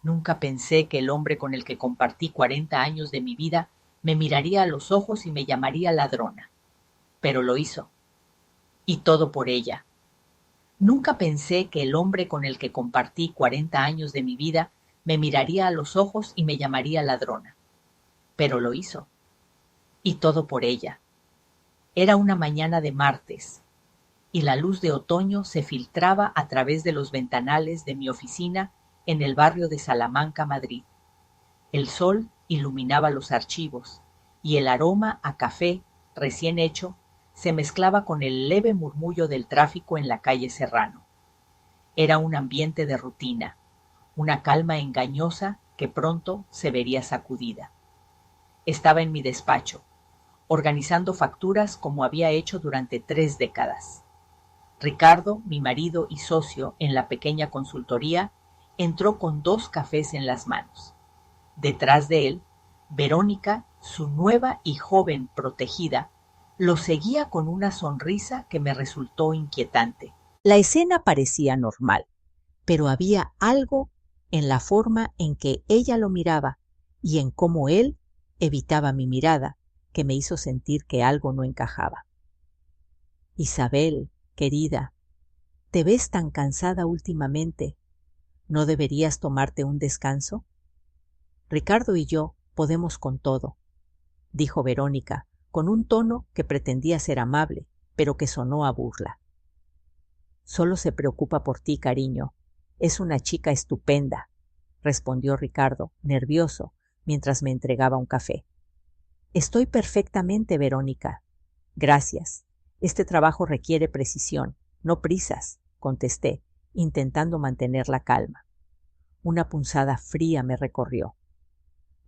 Nunca pensé que el hombre con el que compartí 40 años de mi vida me miraría a los ojos y me llamaría ladrona. Pero lo hizo. Y todo por ella. Nunca pensé que el hombre con el que compartí 40 años de mi vida me miraría a los ojos y me llamaría ladrona. Pero lo hizo. Y todo por ella. Era una mañana de martes, y la luz de otoño se filtraba a través de los ventanales de mi oficina en el barrio de Salamanca, Madrid. El sol iluminaba los archivos, y el aroma a café recién hecho se mezclaba con el leve murmullo del tráfico en la calle Serrano. Era un ambiente de rutina, una calma engañosa que pronto se vería sacudida. Estaba en mi despacho, organizando facturas como había hecho durante 3 décadas. Ricardo, mi marido y socio en la pequeña consultoría, entró con 2 cafés en las manos. Detrás de él, Verónica, su nueva y joven protegida, lo seguía con una sonrisa que me resultó inquietante. La escena parecía normal, pero había algo en la forma en que ella lo miraba y en cómo él evitaba mi mirada, que me hizo sentir que algo no encajaba. Isabel, querida, ¿te ves tan cansada últimamente? ¿No deberías tomarte un descanso? Ricardo y yo podemos con todo, dijo Verónica, con un tono que pretendía ser amable, pero que sonó a burla. Solo se preocupa por ti, cariño. Es una chica estupenda, respondió Ricardo, nervioso, mientras me entregaba un café. Estoy perfectamente, Verónica. Gracias. Este trabajo requiere precisión, no prisas, contesté, intentando mantener la calma. Una punzada fría me recorrió.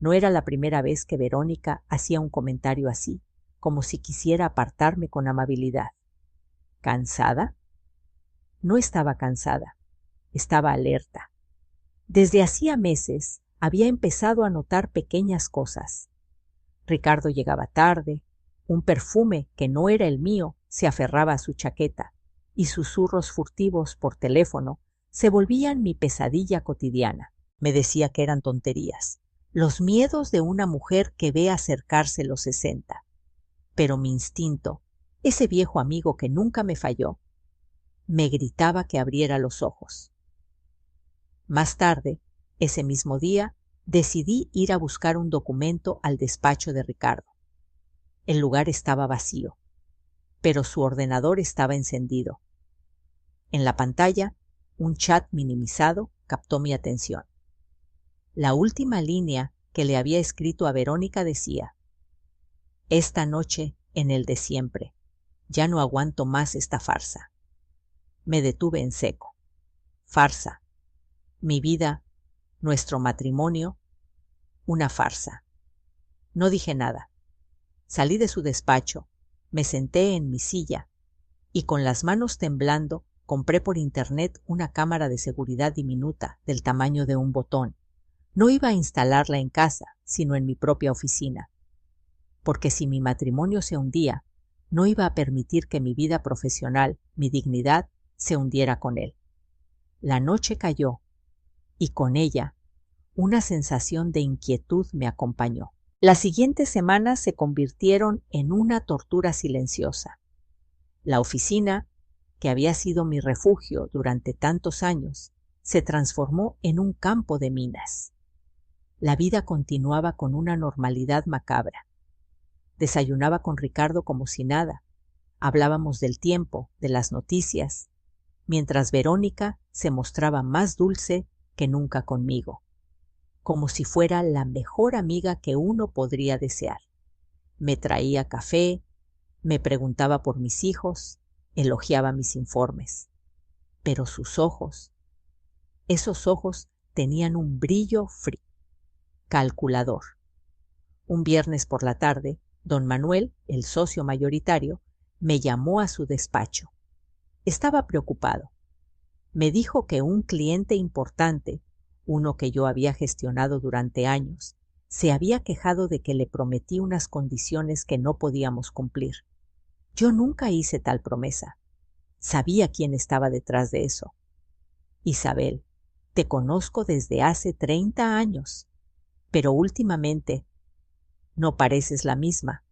No era la primera vez que Verónica hacía un comentario así, como si quisiera apartarme con amabilidad. ¿Cansada? No estaba cansada, estaba alerta. Desde hacía meses había empezado a notar pequeñas cosas. Ricardo llegaba tarde, un perfume que no era el mío se aferraba a su chaqueta, y susurros furtivos por teléfono se volvían mi pesadilla cotidiana. Me decía que eran tonterías, los miedos de una mujer que ve acercarse los 60. Pero mi instinto, ese viejo amigo que nunca me falló, me gritaba que abriera los ojos. Más tarde, ese mismo día, decidí ir a buscar un documento al despacho de Ricardo. El lugar estaba vacío, pero su ordenador estaba encendido. En la pantalla, un chat minimizado captó mi atención. La última línea que le había escrito a Verónica decía: «Esta noche en el de siempre. Ya no aguanto más esta farsa». Me detuve en seco. Farsa. Mi vida, nuestro matrimonio, una farsa. No dije nada. Salí de su despacho, me senté en mi silla y con las manos temblando compré por internet una cámara de seguridad diminuta del tamaño de un botón. No iba a instalarla en casa, sino en mi propia oficina, porque si mi matrimonio se hundía, no iba a permitir que mi vida profesional, mi dignidad, se hundiera con él. La noche cayó y con ella una sensación de inquietud me acompañó. Las siguientes semanas se convirtieron en una tortura silenciosa. La oficina, que había sido mi refugio durante tantos años, se transformó en un campo de minas. La vida continuaba con una normalidad macabra. Desayunaba con Ricardo como si nada. Hablábamos del tiempo, de las noticias, mientras Verónica se mostraba más dulce que nunca conmigo, como si fuera la mejor amiga que uno podría desear. Me traía café, me preguntaba por mis hijos, elogiaba mis informes. Pero sus ojos, esos ojos tenían un brillo frío, calculador. Un viernes por la tarde, don Manuel, el socio mayoritario, me llamó a su despacho. Estaba preocupado. Me dijo que un cliente importante, uno que yo había gestionado durante años, se había quejado de que le prometí unas condiciones que no podíamos cumplir. Yo nunca hice tal promesa. Sabía quién estaba detrás de eso. Isabel, Te conozco desde hace 30 años, pero últimamente no pareces la misma,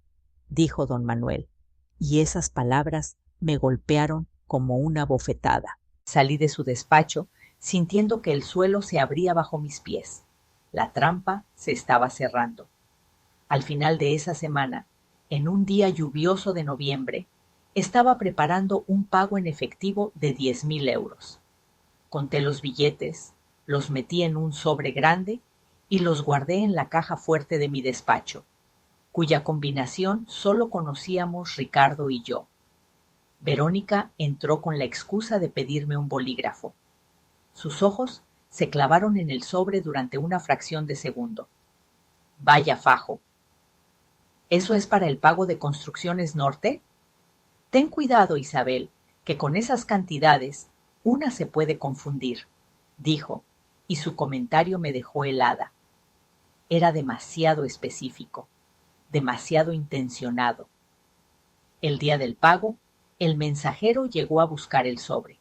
dijo don Manuel, y esas palabras me golpearon como una bofetada. Salí de su despacho sintiendo que el suelo se abría bajo mis pies. La trampa se estaba cerrando. Al final de esa semana, en un día lluvioso de noviembre, estaba preparando un pago en efectivo de 10.000 euros. Conté los billetes, los metí en un sobre grande y los guardé en la caja fuerte de mi despacho, cuya combinación solo conocíamos Ricardo y yo. Verónica entró con la excusa de pedirme un bolígrafo. Sus ojos se clavaron en el sobre durante una fracción de segundo. Vaya fajo. ¿Eso es para el pago de Construcciones Norte? Ten cuidado, Isabel, que con esas cantidades una se puede confundir, dijo, y su comentario me dejó helada. Era demasiado específico, demasiado intencionado. El día del pago, el mensajero llegó a buscar el sobre.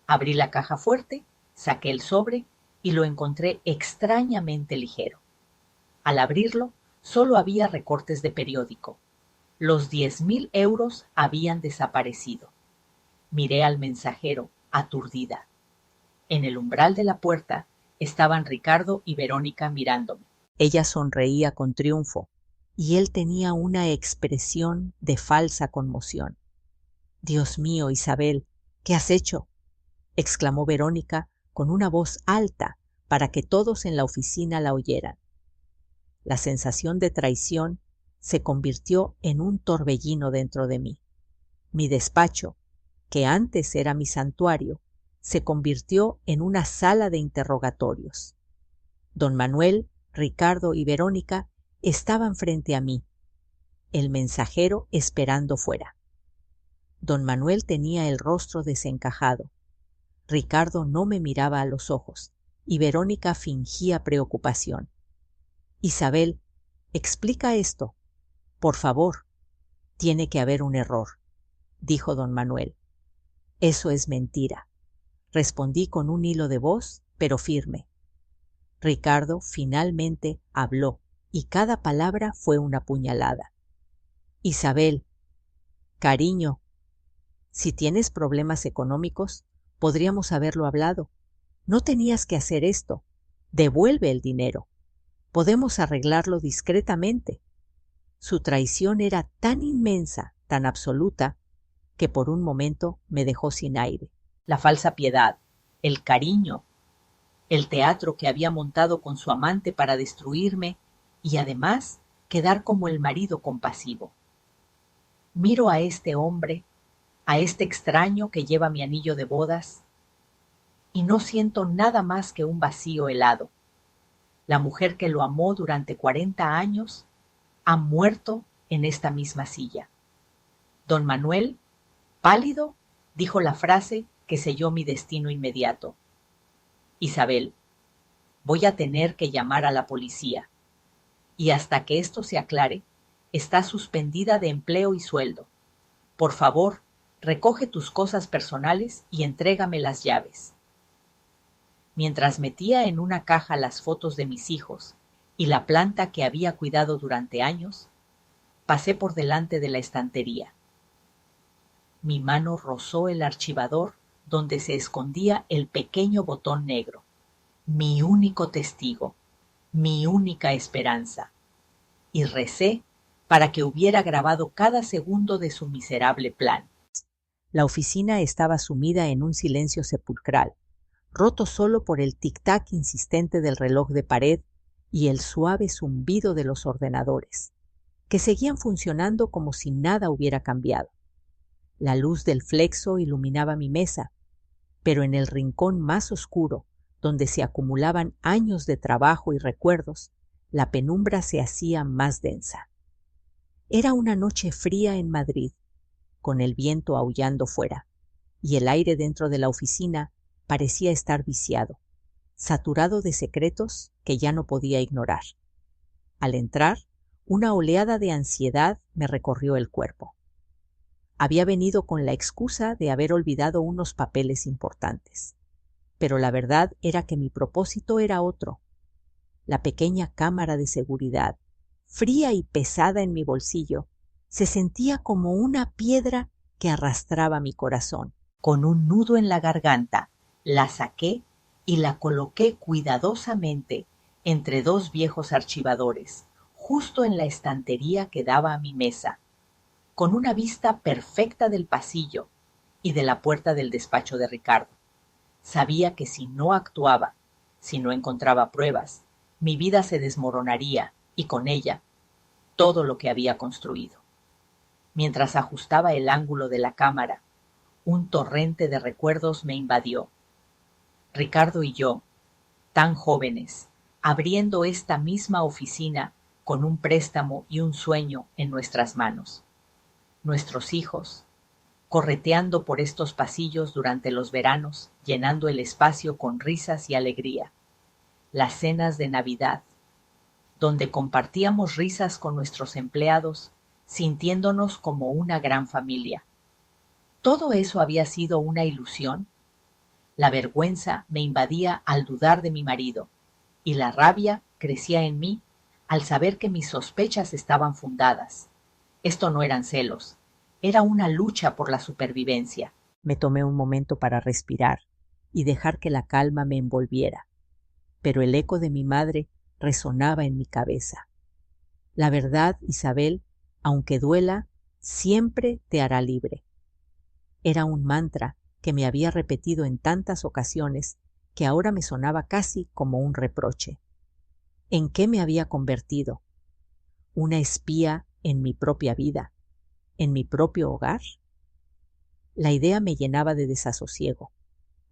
Abrí la caja fuerte, saqué el sobre y lo encontré extrañamente ligero. Al abrirlo, solo había recortes de periódico. Los 10.000 euros habían desaparecido. Miré al mensajero, aturdida. En el umbral de la puerta estaban Ricardo y Verónica mirándome. Ella sonreía con triunfo y él tenía una expresión de falsa conmoción. Dios mío, Isabel, ¿qué has hecho?, exclamó Verónica con una voz alta para que todos en la oficina la oyeran. La sensación de traición se convirtió en un torbellino dentro de mí. Mi despacho, que antes era mi santuario, se convirtió en una sala de interrogatorios. Don Manuel, Ricardo y Verónica estaban frente a mí, el mensajero esperando fuera. Don Manuel tenía el rostro desencajado. Ricardo no me miraba a los ojos y Verónica fingía preocupación. Isabel, explica esto. Por favor. Tiene que haber un error, dijo don Manuel. Eso es mentira, respondí con un hilo de voz, pero firme. Ricardo finalmente habló y cada palabra fue una puñalada. Isabel, cariño, si tienes problemas económicos, podríamos haberlo hablado. No tenías que hacer esto. Devuelve el dinero. Podemos arreglarlo discretamente. Su traición era tan inmensa, tan absoluta, que por un momento me dejó sin aire. La falsa piedad, el cariño, el teatro que había montado con su amante para destruirme y además quedar como el marido compasivo. Miro a este hombre, a este extraño que lleva mi anillo de bodas, y no siento nada más que un vacío helado. La mujer que lo amó durante 40 años ha muerto en esta misma silla. Don Manuel, pálido, dijo la frase que selló mi destino inmediato. Isabel, voy a tener que llamar a la policía. Y hasta que esto se aclare, está suspendida de empleo y sueldo. Por favor, recoge tus cosas personales y entrégame las llaves. Mientras metía en una caja las fotos de mis hijos y la planta que había cuidado durante años, pasé por delante de la estantería. Mi mano rozó el archivador donde se escondía el pequeño botón negro, mi único testigo, mi única esperanza, y recé para que hubiera grabado cada segundo de su miserable plan. La oficina estaba sumida en un silencio sepulcral, roto solo por el tic-tac insistente del reloj de pared y el suave zumbido de los ordenadores, que seguían funcionando como si nada hubiera cambiado. La luz del flexo iluminaba mi mesa, pero en el rincón más oscuro, donde se acumulaban años de trabajo y recuerdos, la penumbra se hacía más densa. Era una noche fría en Madrid, con el viento aullando fuera, y el aire dentro de la oficina parecía estar viciado, saturado de secretos que ya no podía ignorar. Al entrar, una oleada de ansiedad me recorrió el cuerpo. Había venido con la excusa de haber olvidado unos papeles importantes. pero la verdad era que mi propósito era otro. La pequeña cámara de seguridad, fría y pesada en mi bolsillo, se sentía como una piedra que arrastraba mi corazón. Con un nudo en la garganta, la saqué y la coloqué cuidadosamente entre dos viejos archivadores, justo en la estantería que daba a mi mesa, con una vista perfecta del pasillo y de la puerta del despacho de Ricardo. Sabía que si no actuaba, si no encontraba pruebas, mi vida se desmoronaría y con ella todo lo que había construido. Mientras ajustaba el ángulo de la cámara, un torrente de recuerdos me invadió. Ricardo y yo, tan jóvenes, abriendo esta misma oficina con un préstamo y un sueño en nuestras manos. Nuestros hijos, correteando por estos pasillos durante los veranos, llenando el espacio con risas y alegría. Las cenas de Navidad, donde compartíamos risas con nuestros empleados, sintiéndonos como una gran familia. ¿Todo eso había sido una ilusión? La vergüenza me invadía al dudar de mi marido, y la rabia crecía en mí al saber que mis sospechas estaban fundadas. Esto no eran celos, era una lucha por la supervivencia. Me tomé un momento para respirar y dejar que la calma me envolviera, pero el eco de mi madre resonaba en mi cabeza. La verdad, Isabel, aunque duela, siempre te hará libre. Era un mantra que me había repetido en tantas ocasiones que ahora me sonaba casi como un reproche. ¿En qué me había convertido? ¿Una espía en mi propia vida? ¿En mi propio hogar? La idea me llenaba de desasosiego,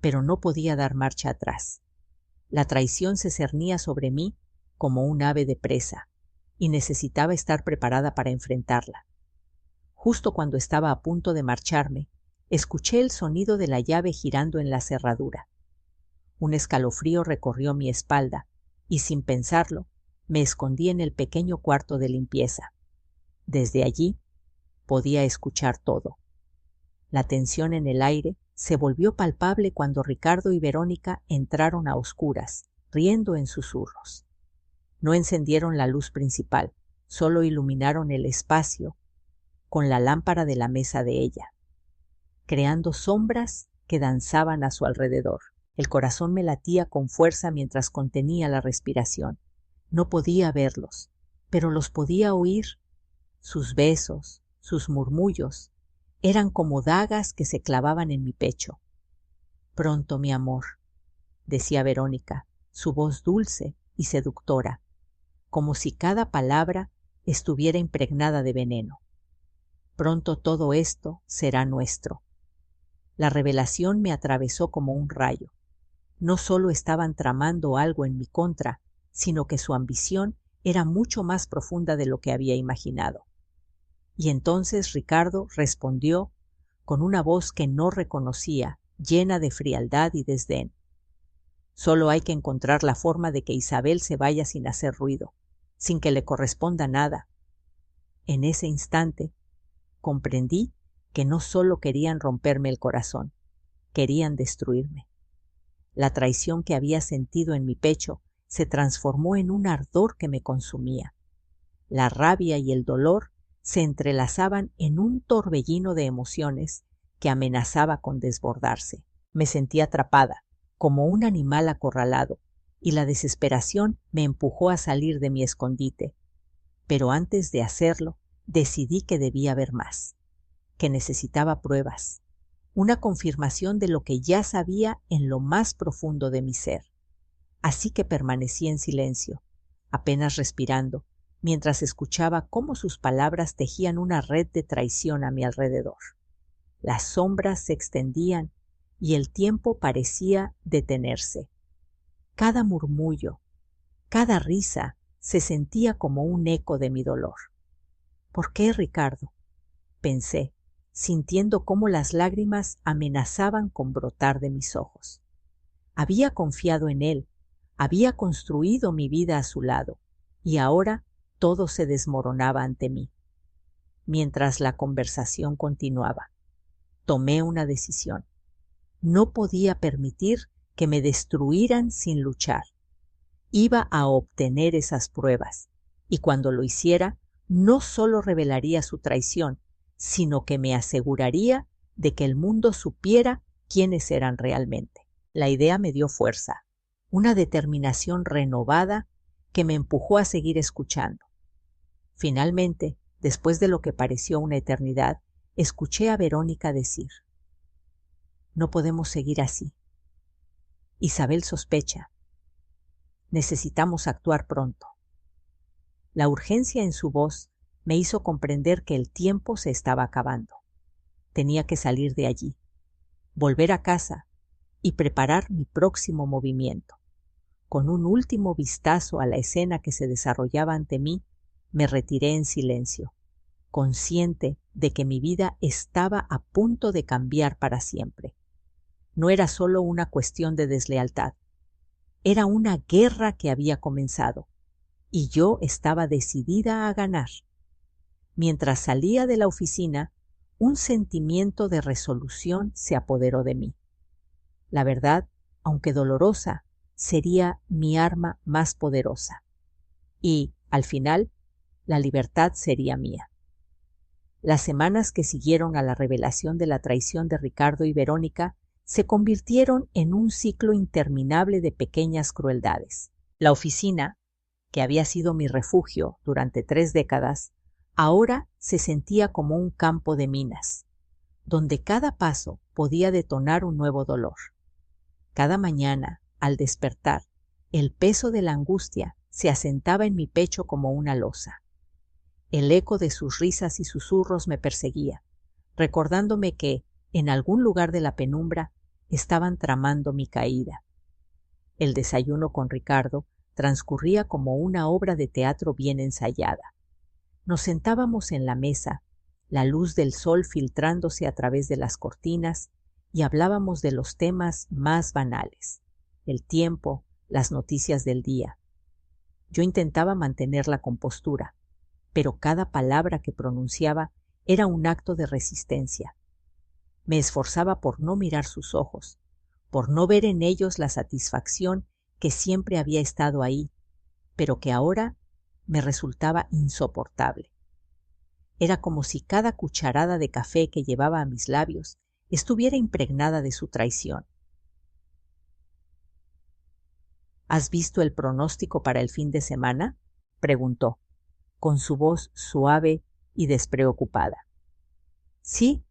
pero no podía dar marcha atrás. La traición se cernía sobre mí como un ave de presa, y necesitaba estar preparada para enfrentarla. Justo cuando estaba a punto de marcharme, escuché el sonido de la llave girando en la cerradura. Un escalofrío recorrió mi espalda y, sin pensarlo, me escondí en el pequeño cuarto de limpieza. Desde allí podía escuchar todo. La tensión en el aire se volvió palpable cuando Ricardo y Verónica entraron a oscuras, riendo en susurros. No encendieron la luz principal, solo iluminaron el espacio con la lámpara de la mesa de ella, creando sombras que danzaban a su alrededor. El corazón me latía con fuerza mientras contenía la respiración. No podía verlos, pero los podía oír. Sus besos, sus murmullos, eran como dagas que se clavaban en mi pecho. Pronto, mi amor, decía Verónica, su voz dulce y seductora, como si cada palabra estuviera impregnada de veneno. Pronto todo esto será nuestro. La revelación me atravesó como un rayo. No solo estaban tramando algo en mi contra, sino que su ambición era mucho más profunda de lo que había imaginado. Y entonces Ricardo respondió con una voz que no reconocía, llena de frialdad y desdén. Solo hay que encontrar la forma de que Isabel se vaya sin hacer ruido, sin que le corresponda nada. En ese instante comprendí que no solo querían romperme el corazón, querían destruirme. La traición que había sentido en mi pecho se transformó en un ardor que me consumía. La rabia y el dolor se entrelazaban en un torbellino de emociones que amenazaba con desbordarse. Me sentí atrapada, como un animal acorralado, y la desesperación me empujó a salir de mi escondite. Pero antes de hacerlo, decidí que debía ver más, que necesitaba pruebas, una confirmación de lo que ya sabía en lo más profundo de mi ser. Así que permanecí en silencio, apenas respirando, mientras escuchaba cómo sus palabras tejían una red de traición a mi alrededor. Las sombras se extendían y el tiempo parecía detenerse. Cada murmullo, cada risa se sentía como un eco de mi dolor. ¿Por qué, Ricardo?, pensé, sintiendo cómo las lágrimas amenazaban con brotar de mis ojos. Había confiado en él, había construido mi vida a su lado, y ahora todo se desmoronaba ante mí. Mientras la conversación continuaba, tomé una decisión. No podía permitir que me destruiran sin luchar. Iba a obtener esas pruebas, y cuando lo hiciera, no solo revelaría su traición, sino que me aseguraría de que el mundo supiera quiénes eran realmente. La idea me dio fuerza, una determinación renovada que me empujó a seguir escuchando. Finalmente, después de lo que pareció una eternidad, escuché a Verónica decir: «No podemos seguir así. Isabel sospecha. Necesitamos actuar pronto». La urgencia en su voz me hizo comprender que el tiempo se estaba acabando. Tenía que salir de allí, volver a casa y preparar mi próximo movimiento. Con un último vistazo a la escena que se desarrollaba ante mí, me retiré en silencio, consciente de que mi vida estaba a punto de cambiar para siempre. No era solo una cuestión de deslealtad, era una guerra que había comenzado, y yo estaba decidida a ganar. Mientras salía de la oficina, un sentimiento de resolución se apoderó de mí. La verdad, aunque dolorosa, sería mi arma más poderosa. Y, al final, la libertad sería mía. Las semanas que siguieron a la revelación de la traición de Ricardo y Verónica se convirtieron en un ciclo interminable de pequeñas crueldades. La oficina, que había sido mi refugio durante 3 décadas, ahora se sentía como un campo de minas, donde cada paso podía detonar un nuevo dolor. Cada mañana, al despertar, el peso de la angustia se asentaba en mi pecho como una losa. El eco de sus risas y susurros me perseguía, recordándome que, en algún lugar de la penumbra, estaban tramando mi caída. El desayuno con Ricardo transcurría como una obra de teatro bien ensayada. Nos sentábamos en la mesa, la luz del sol filtrándose a través de las cortinas, y hablábamos de los temas más banales: el tiempo, las noticias del día. Yo intentaba mantener la compostura, pero cada palabra que pronunciaba era un acto de resistencia. Me esforzaba por no mirar sus ojos, por no ver en ellos la satisfacción que siempre había estado ahí, pero que ahora me resultaba insoportable. Era como si cada cucharada de café que llevaba a mis labios estuviera impregnada de su traición. ¿Has visto el pronóstico para el fin de semana?, preguntó, con su voz suave y despreocupada. Sí,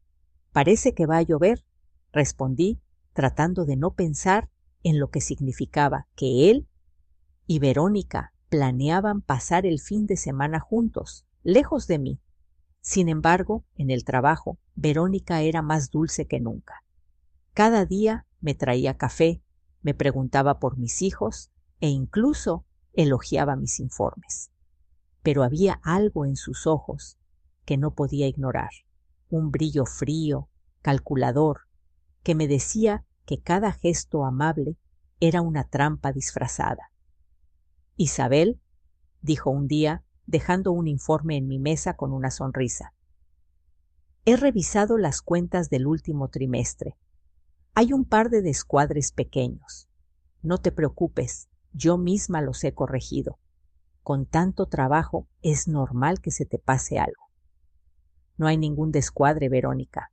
parece que va a llover, respondí, tratando de no pensar en lo que significaba que él y Verónica planeaban pasar el fin de semana juntos, lejos de mí. Sin embargo, en el trabajo, Verónica era más dulce que nunca. Cada día me traía café, me preguntaba por mis hijos e incluso elogiaba mis informes. Pero había algo en sus ojos que no podía ignorar, un brillo frío, calculador, que me decía que cada gesto amable era una trampa disfrazada. «Isabel», dijo un día, dejando un informe en mi mesa con una sonrisa, «he revisado las cuentas del último trimestre. Hay un par de descuadres pequeños. No te preocupes, yo misma los he corregido. Con tanto trabajo es normal que se te pase algo». «No hay ningún descuadre, Verónica»,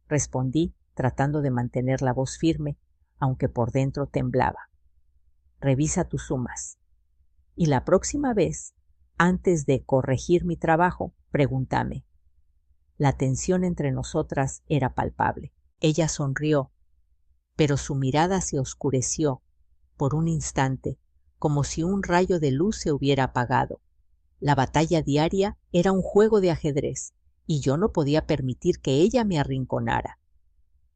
respondí, tratando de mantener la voz firme, aunque por dentro temblaba. «Revisa tus sumas. Y la próxima vez, antes de corregir mi trabajo, pregúntame». La tensión entre nosotras era palpable. Ella sonrió, pero su mirada se oscureció por un instante, como si un rayo de luz se hubiera apagado. La batalla diaria era un juego de ajedrez, y yo no podía permitir que ella me arrinconara.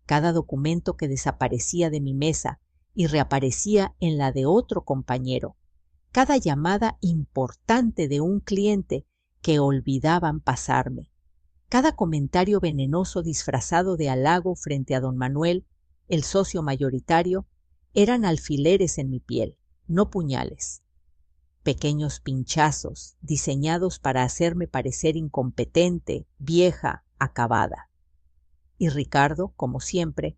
Cada documento que desaparecía de mi mesa y reaparecía en la de otro compañero, cada llamada importante de un cliente que olvidaban pasarme, cada comentario venenoso disfrazado de halago frente a don Manuel, el socio mayoritario, eran alfileres en mi piel, no puñales. Pequeños pinchazos diseñados para hacerme parecer incompetente, vieja, acabada. Y Ricardo, como siempre,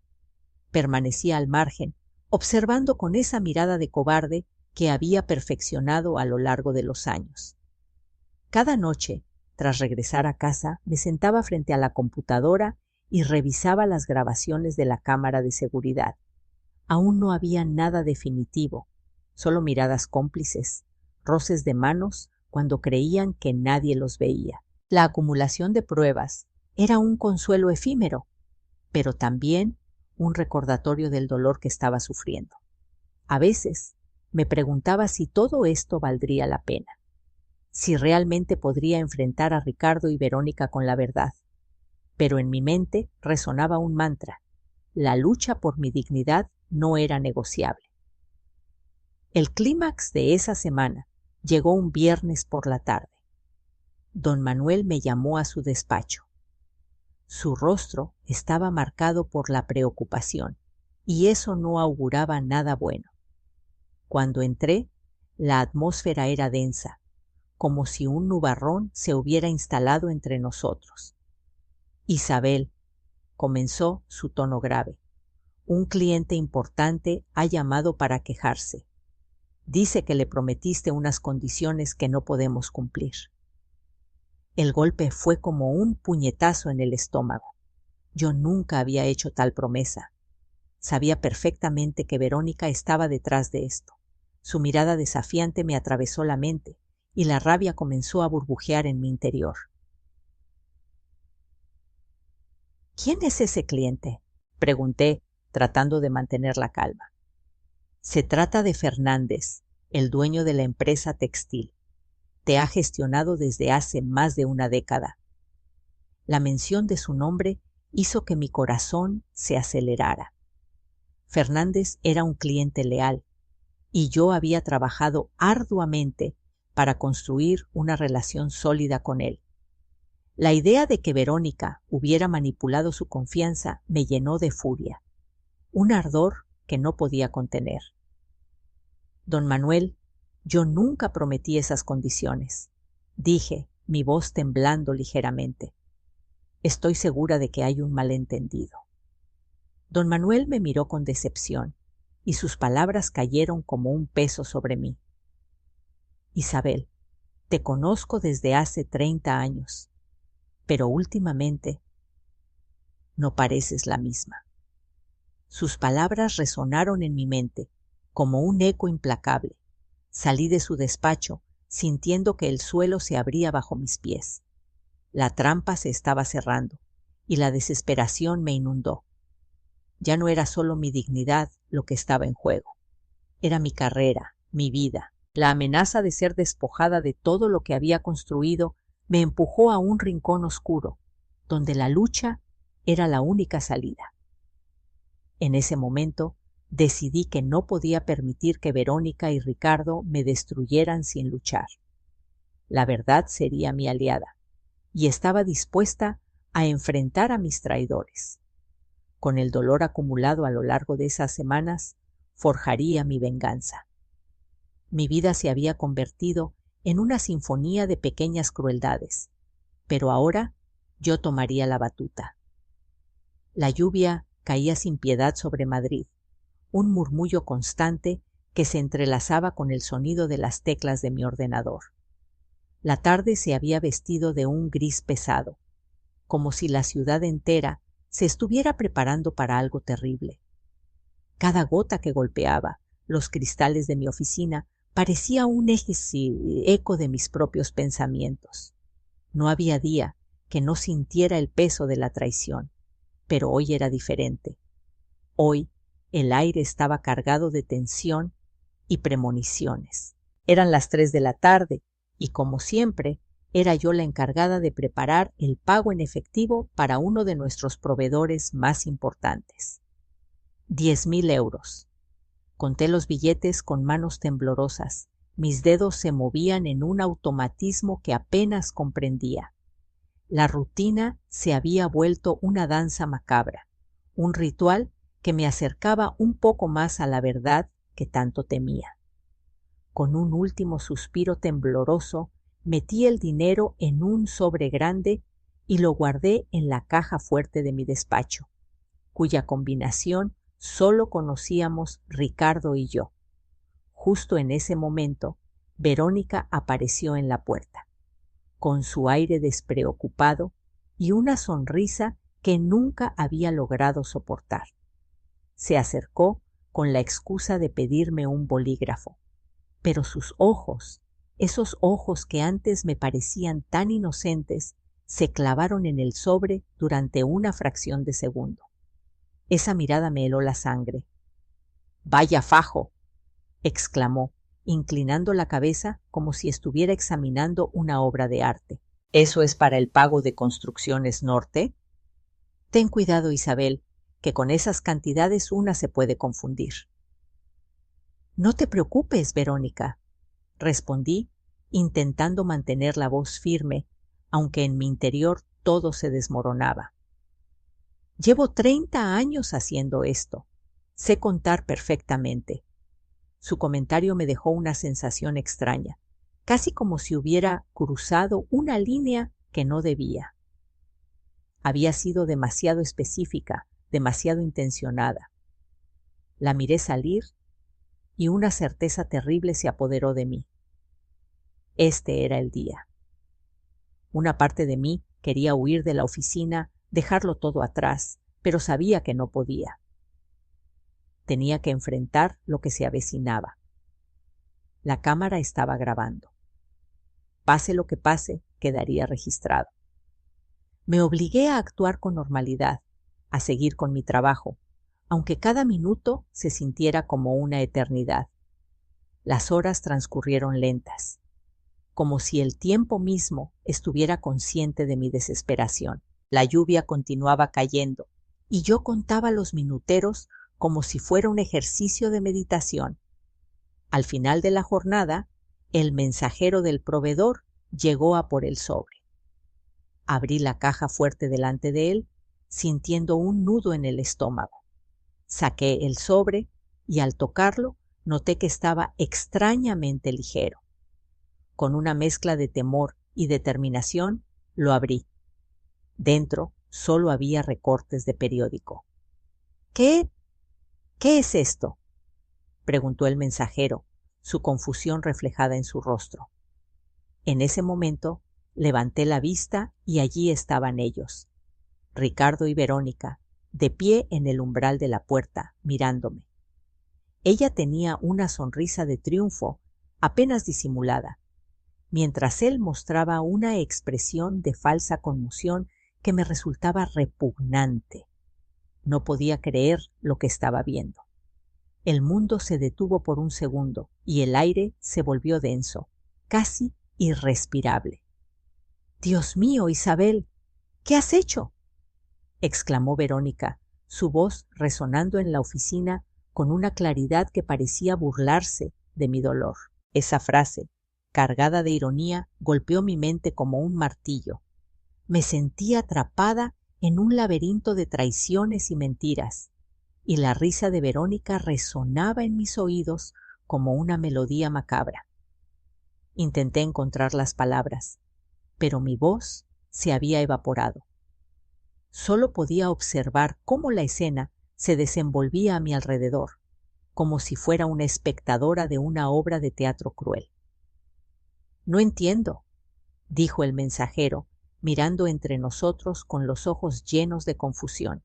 permanecía al margen, observando con esa mirada de cobarde que había perfeccionado a lo largo de los años. Cada noche, tras regresar a casa, me sentaba frente a la computadora y revisaba las grabaciones de la cámara de seguridad. Aún no había nada definitivo, solo miradas cómplices, roces de manos cuando creían que nadie los veía. La acumulación de pruebas era un consuelo efímero, pero también un recordatorio del dolor que estaba sufriendo. A veces me preguntaba si todo esto valdría la pena, si realmente podría enfrentar a Ricardo y Verónica con la verdad. Pero en mi mente resonaba un mantra: la lucha por mi dignidad no era negociable. El clímax de esa semana llegó un viernes por la tarde. Don Manuel me llamó a su despacho. Su rostro estaba marcado por la preocupación, y eso no auguraba nada bueno. Cuando entré, la atmósfera era densa, como si un nubarrón se hubiera instalado entre nosotros. Isabel, comenzó su tono grave, un cliente importante ha llamado para quejarse. Dice que le prometiste unas condiciones que no podemos cumplir. El golpe fue como un puñetazo en el estómago. Yo nunca había hecho tal promesa. Sabía perfectamente que Verónica estaba detrás de esto. Su mirada desafiante me atravesó la mente y la rabia comenzó a burbujear en mi interior. ¿Quién es ese cliente?, pregunté, tratando de mantener la calma. Se trata de Fernández, el dueño de la empresa textil. Te ha gestionado desde hace más de una década. La mención de su nombre hizo que mi corazón se acelerara. Fernández era un cliente leal, y yo había trabajado arduamente para construir una relación sólida con él. La idea de que Verónica hubiera manipulado su confianza me llenó de furia, un ardor que no podía contener. Don Manuel, yo nunca prometí esas condiciones, dije, mi voz temblando ligeramente. Estoy segura de que hay un malentendido. Don Manuel me miró con decepción, y sus palabras cayeron como un peso sobre mí. Isabel, te conozco desde hace 30 años, pero últimamente no pareces la misma. Sus palabras resonaron en mi mente como un eco implacable. Salí de su despacho sintiendo que el suelo se abría bajo mis pies. La trampa se estaba cerrando y la desesperación me inundó. Ya no era solo mi dignidad lo que estaba en juego. Era mi carrera, mi vida. La amenaza de ser despojada de todo lo que había construido me empujó a un rincón oscuro, donde la lucha era la única salida. En ese momento decidí que no podía permitir que Verónica y Ricardo me destruyeran sin luchar. La verdad sería mi aliada, y estaba dispuesta a enfrentar a mis traidores. Con el dolor acumulado a lo largo de esas semanas, forjaría mi venganza. Mi vida se había convertido en una sinfonía de pequeñas crueldades, pero ahora yo tomaría la batuta. La lluvia caía sin piedad sobre Madrid, un murmullo constante que se entrelazaba con el sonido de las teclas de mi ordenador. La tarde se había vestido de un gris pesado, como si la ciudad entera se estuviera preparando para algo terrible. Cada gota que golpeaba los cristales de mi oficina parecía un eco de mis propios pensamientos. No había día que no sintiera el peso de la traición, pero hoy era diferente. Hoy el aire estaba cargado de tensión y premoniciones. Eran las 3 de la tarde y, como siempre, era yo la encargada de preparar el pago en efectivo para uno de nuestros proveedores más importantes. 10,000 euros. Conté los billetes con manos temblorosas. Mis dedos se movían en un automatismo que apenas comprendía. La rutina se había vuelto una danza macabra, un ritual que me acercaba un poco más a la verdad que tanto temía. Con un último suspiro tembloroso, metí el dinero en un sobre grande y lo guardé en la caja fuerte de mi despacho, cuya combinación solo conocíamos Ricardo y yo. Justo en ese momento, Verónica apareció en la puerta, con su aire despreocupado y una sonrisa que nunca había logrado soportar. Se acercó con la excusa de pedirme un bolígrafo, pero sus ojos, esos ojos que antes me parecían tan inocentes, se clavaron en el sobre durante una fracción de segundo. Esa mirada me heló la sangre. «¡Vaya fajo!», exclamó, inclinando la cabeza como si estuviera examinando una obra de arte. «¿Eso es para el pago de Construcciones Norte?» «Ten cuidado, Isabel, que con esas cantidades una se puede confundir». «No te preocupes, Verónica», respondí, intentando mantener la voz firme, aunque en mi interior todo se desmoronaba. «Llevo 30 años haciendo esto. Sé contar perfectamente». Su comentario me dejó una sensación extraña, casi como si hubiera cruzado una línea que no debía. Había sido demasiado específica, demasiado intencionada. La miré salir y una certeza terrible se apoderó de mí. Este era el día. Una parte de mí quería huir de la oficina, dejarlo todo atrás, pero sabía que no podía. Tenía que enfrentar lo que se avecinaba. La cámara estaba grabando. Pase lo que pase, quedaría registrado. Me obligué a actuar con normalidad, a seguir con mi trabajo, aunque cada minuto se sintiera como una eternidad. Las horas transcurrieron lentas, como si el tiempo mismo estuviera consciente de mi desesperación. La lluvia continuaba cayendo, y yo contaba los minuteros como si fuera un ejercicio de meditación. Al final de la jornada, el mensajero del proveedor llegó a por el sobre. Abrí la caja fuerte delante de él, sintiendo un nudo en el estómago. Saqué el sobre y al tocarlo noté que estaba extrañamente ligero. Con una mezcla de temor y determinación, lo abrí. Dentro solo había recortes de periódico. ¿Qué es esto?, preguntó el mensajero, su confusión reflejada en su rostro. En ese momento levanté la vista y allí estaban ellos, Ricardo y Verónica, de pie en el umbral de la puerta, mirándome. Ella tenía una sonrisa de triunfo apenas disimulada, mientras él mostraba una expresión de falsa conmoción que me resultaba repugnante. No podía creer lo que estaba viendo. El mundo se detuvo por un segundo y el aire se volvió denso, casi irrespirable. «Dios mío, Isabel, ¿qué has hecho?», exclamó Verónica, su voz resonando en la oficina con una claridad que parecía burlarse de mi dolor. Esa frase, cargada de ironía, golpeó mi mente como un martillo. Me sentí atrapada en un laberinto de traiciones y mentiras, y la risa de Verónica resonaba en mis oídos como una melodía macabra. Intenté encontrar las palabras, pero mi voz se había evaporado. Solo podía observar cómo la escena se desenvolvía a mi alrededor, como si fuera una espectadora de una obra de teatro cruel. «No entiendo», dijo el mensajero, mirando entre nosotros con los ojos llenos de confusión.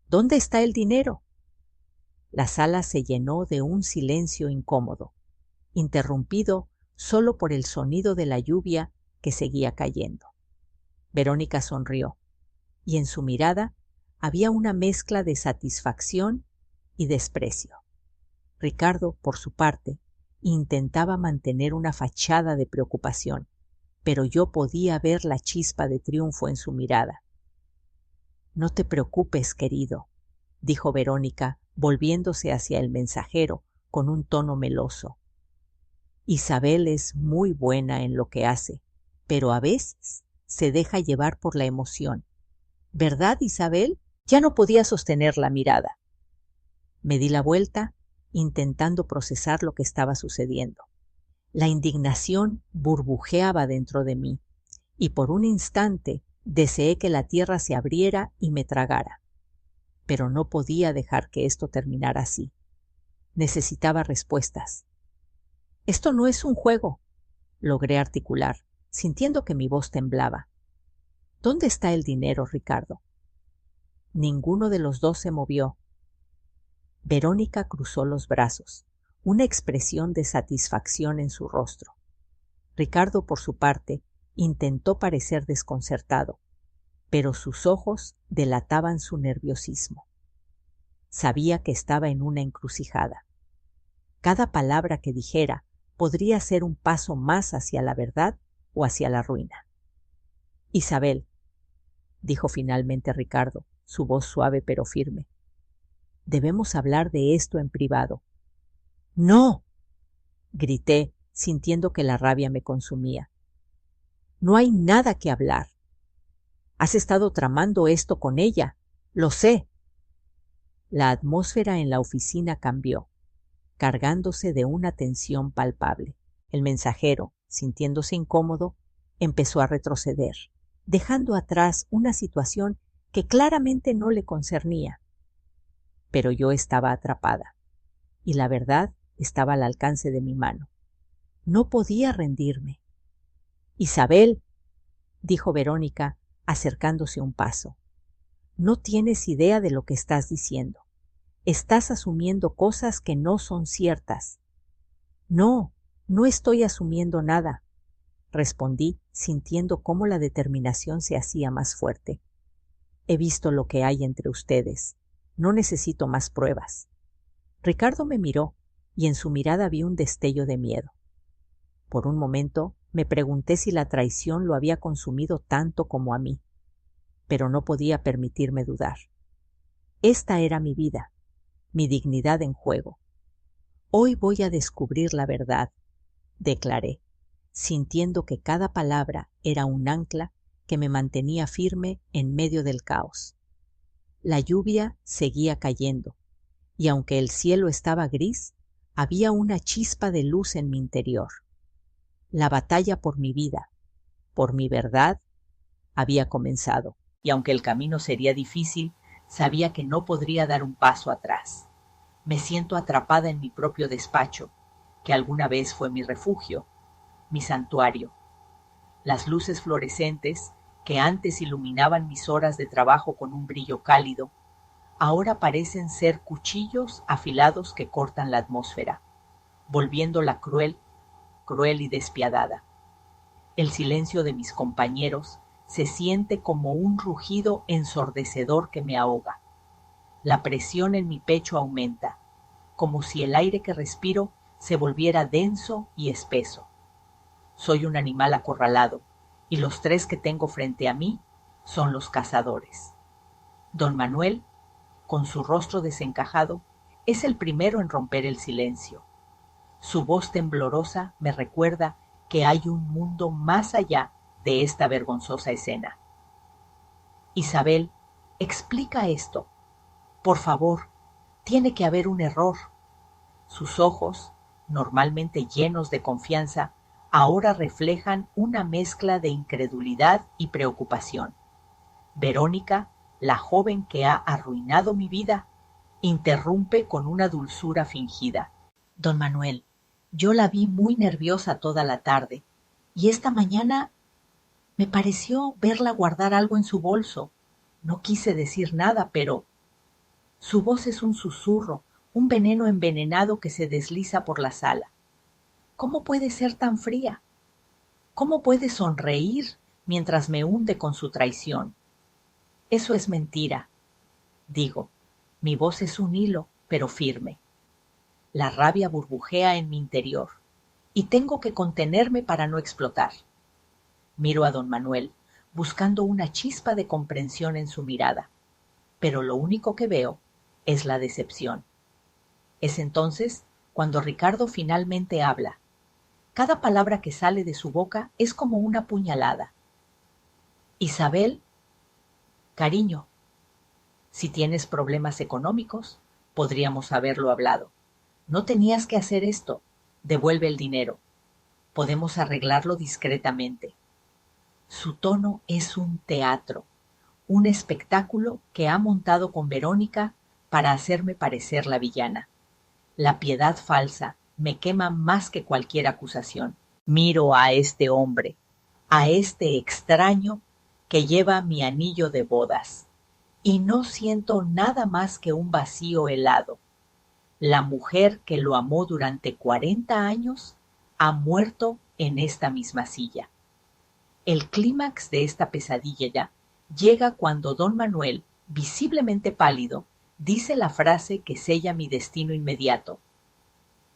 «¿Dónde está el dinero?». La sala se llenó de un silencio incómodo, interrumpido solo por el sonido de la lluvia que seguía cayendo. Verónica sonrió, y en su mirada había una mezcla de satisfacción y desprecio. Ricardo, por su parte, intentaba mantener una fachada de preocupación, pero yo podía ver la chispa de triunfo en su mirada. «No te preocupes, querido», dijo Verónica, volviéndose hacia el mensajero con un tono meloso. «Isabel es muy buena en lo que hace, pero a veces se deja llevar por la emoción. ¿Verdad, Isabel?». Ya no podía sostener la mirada. Me di la vuelta, intentando procesar lo que estaba sucediendo. La indignación burbujeaba dentro de mí, y por un instante deseé que la tierra se abriera y me tragara. pero no podía dejar que esto terminara así. Necesitaba respuestas. «Esto no es un juego», logré articular, sintiendo que mi voz temblaba. «¿Dónde está el dinero, Ricardo?» Ninguno de los dos se movió. Verónica cruzó los brazos, una expresión de satisfacción en su rostro. Ricardo, por su parte, intentó parecer desconcertado, pero sus ojos delataban su nerviosismo. Sabía que estaba en una encrucijada. Cada palabra que dijera podría ser un paso más hacia la verdad o hacia la ruina. «Isabel», dijo finalmente Ricardo, su voz suave pero firme, «debemos hablar de esto en privado». «¡No!», grité, sintiendo que la rabia me consumía. «No hay nada que hablar. Has estado tramando esto con ella, lo sé». La atmósfera en la oficina cambió, cargándose de una tensión palpable. El mensajero, sintiéndose incómodo, empezó a retroceder, dejando atrás una situación que claramente no le concernía. Pero yo estaba atrapada, y la verdad estaba al alcance de mi mano. No podía rendirme. «Isabel», dijo Verónica, acercándose un paso, «no tienes idea de lo que estás diciendo. Estás asumiendo cosas que no son ciertas». «No, no estoy asumiendo nada», respondí, sintiendo cómo la determinación se hacía más fuerte. «He visto lo que hay entre ustedes. No necesito más pruebas». Ricardo me miró, y en su mirada vi un destello de miedo. Por un momento me pregunté si la traición lo había consumido tanto como a mí, pero no podía permitirme dudar. Esta era mi vida, mi dignidad en juego. «Hoy voy a descubrir la verdad», declaré, sintiendo que cada palabra era un ancla que me mantenía firme en medio del caos. La lluvia seguía cayendo, y aunque el cielo estaba gris, había una chispa de luz en mi interior. La batalla por mi vida, por mi verdad, había comenzado, y aunque el camino sería difícil, sabía que no podría dar un paso atrás. Me siento atrapada en mi propio despacho, que alguna vez fue mi refugio, mi santuario. Las luces fluorescentes, que antes iluminaban mis horas de trabajo con un brillo cálido, ahora parecen ser cuchillos afilados que cortan la atmósfera, volviéndola cruel y despiadada. El silencio de mis compañeros se siente como un rugido ensordecedor que me ahoga. La presión en mi pecho aumenta, como si el aire que respiro se volviera denso y espeso. Soy un animal acorralado, y los tres que tengo frente a mí son los cazadores. Don Manuel, con su rostro desencajado, es el primero en romper el silencio. Su voz temblorosa me recuerda que hay un mundo más allá de esta vergonzosa escena. «Isabel, explica esto. Por favor, tiene que haber un error». Sus ojos, normalmente llenos de confianza, ahora reflejan una mezcla de incredulidad y preocupación. Verónica, la joven que ha arruinado mi vida, interrumpe con una dulzura fingida. «Don Manuel, yo la vi muy nerviosa toda la tarde, y esta mañana me pareció verla guardar algo en su bolso. No quise decir nada, pero…». Su voz es un susurro, un veneno envenenado que se desliza por la sala. ¿Cómo puede ser tan fría? ¿Cómo puede sonreír mientras me hunde con su traición? «Eso es mentira», digo. Mi voz es un hilo, pero firme. La rabia burbujea en mi interior, y tengo que contenerme para no explotar. Miro a don Manuel, buscando una chispa de comprensión en su mirada, pero lo único que veo es la decepción. Es entonces cuando Ricardo finalmente habla. Cada palabra que sale de su boca es como una puñalada. «Isabel, cariño, si tienes problemas económicos, podríamos haberlo hablado. No tenías que hacer esto. Devuelve el dinero. Podemos arreglarlo discretamente». Su tono es un teatro, un espectáculo que ha montado con Verónica para hacerme parecer la villana. La piedad falsa me quema más que cualquier acusación. Miro a este hombre, a este extraño que lleva mi anillo de bodas, y no siento nada más que un vacío helado. La mujer que lo amó durante 40 años ha muerto en esta misma silla. El clímax de esta pesadilla ya llega cuando don Manuel, visiblemente pálido, dice la frase que sella mi destino inmediato.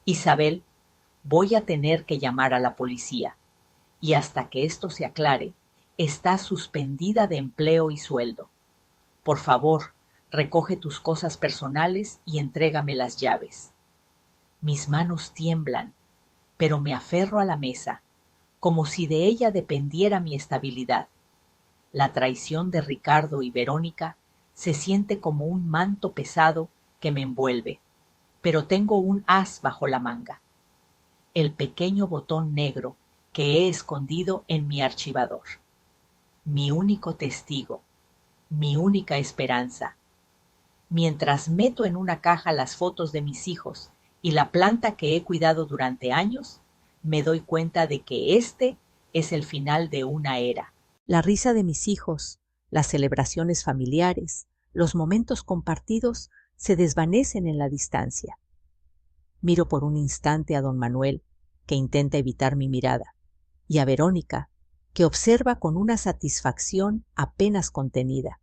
Isabel, voy a tener que llamar a la policía, y hasta que esto se aclare, está suspendida de empleo y sueldo. Por favor, recoge tus cosas personales y entrégame las llaves. Mis manos tiemblan, pero me aferro a la mesa, como si de ella dependiera mi estabilidad. La traición de Ricardo y Verónica se siente como un manto pesado que me envuelve, pero tengo un as bajo la manga. El pequeño botón negro que he escondido en mi archivador. Mi único testigo, mi única esperanza. Mientras meto en una caja las fotos de mis hijos y la planta que he cuidado durante años, me doy cuenta de que este es el final de una era. La risa de mis hijos, las celebraciones familiares, los momentos compartidos se desvanecen en la distancia. Miro por un instante a don Manuel, que intenta evitar mi mirada, y a Verónica, que observa con una satisfacción apenas contenida.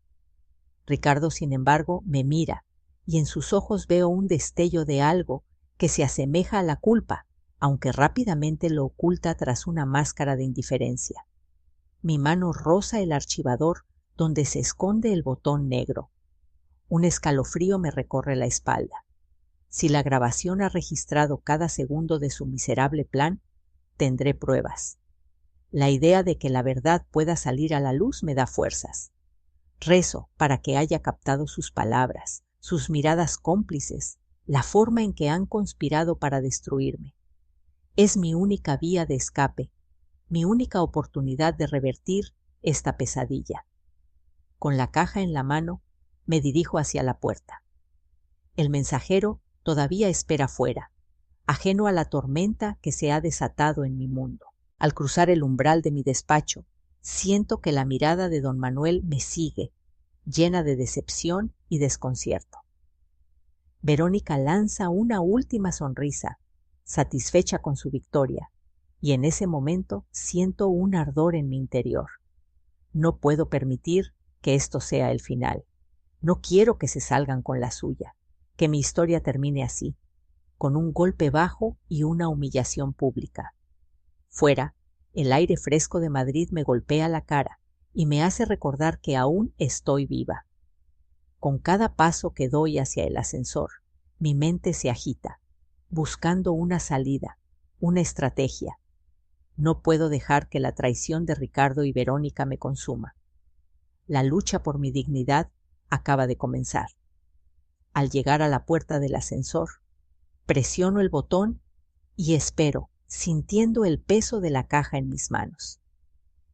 Ricardo, sin embargo, me mira, y en sus ojos veo un destello de algo que se asemeja a la culpa, aunque rápidamente lo oculta tras una máscara de indiferencia. Mi mano roza el archivador donde se esconde el botón negro. Un escalofrío me recorre la espalda. Si la grabación ha registrado cada segundo de su miserable plan, tendré pruebas. La idea de que la verdad pueda salir a la luz me da fuerzas. Rezo para que haya captado sus palabras, sus miradas cómplices, la forma en que han conspirado para destruirme. Es mi única vía de escape, mi única oportunidad de revertir esta pesadilla. Con la caja en la mano, me dirijo hacia la puerta. El mensajero todavía espera fuera, ajeno a la tormenta que se ha desatado en mi mundo. Al cruzar el umbral de mi despacho, siento que la mirada de don Manuel me sigue, llena de decepción y desconcierto. Verónica lanza una última sonrisa, satisfecha con su victoria, y en ese momento siento un ardor en mi interior. No puedo permitir que esto sea el final. No quiero que se salgan con la suya, que mi historia termine así, con un golpe bajo y una humillación pública. Fuera, el aire fresco de Madrid me golpea la cara y me hace recordar que aún estoy viva. Con cada paso que doy hacia el ascensor, mi mente se agita, buscando una salida, una estrategia. No puedo dejar que la traición de Ricardo y Verónica me consuma. La lucha por mi dignidad acaba de comenzar. Al llegar a la puerta del ascensor, presiono el botón y espero, sintiendo el peso de la caja en mis manos.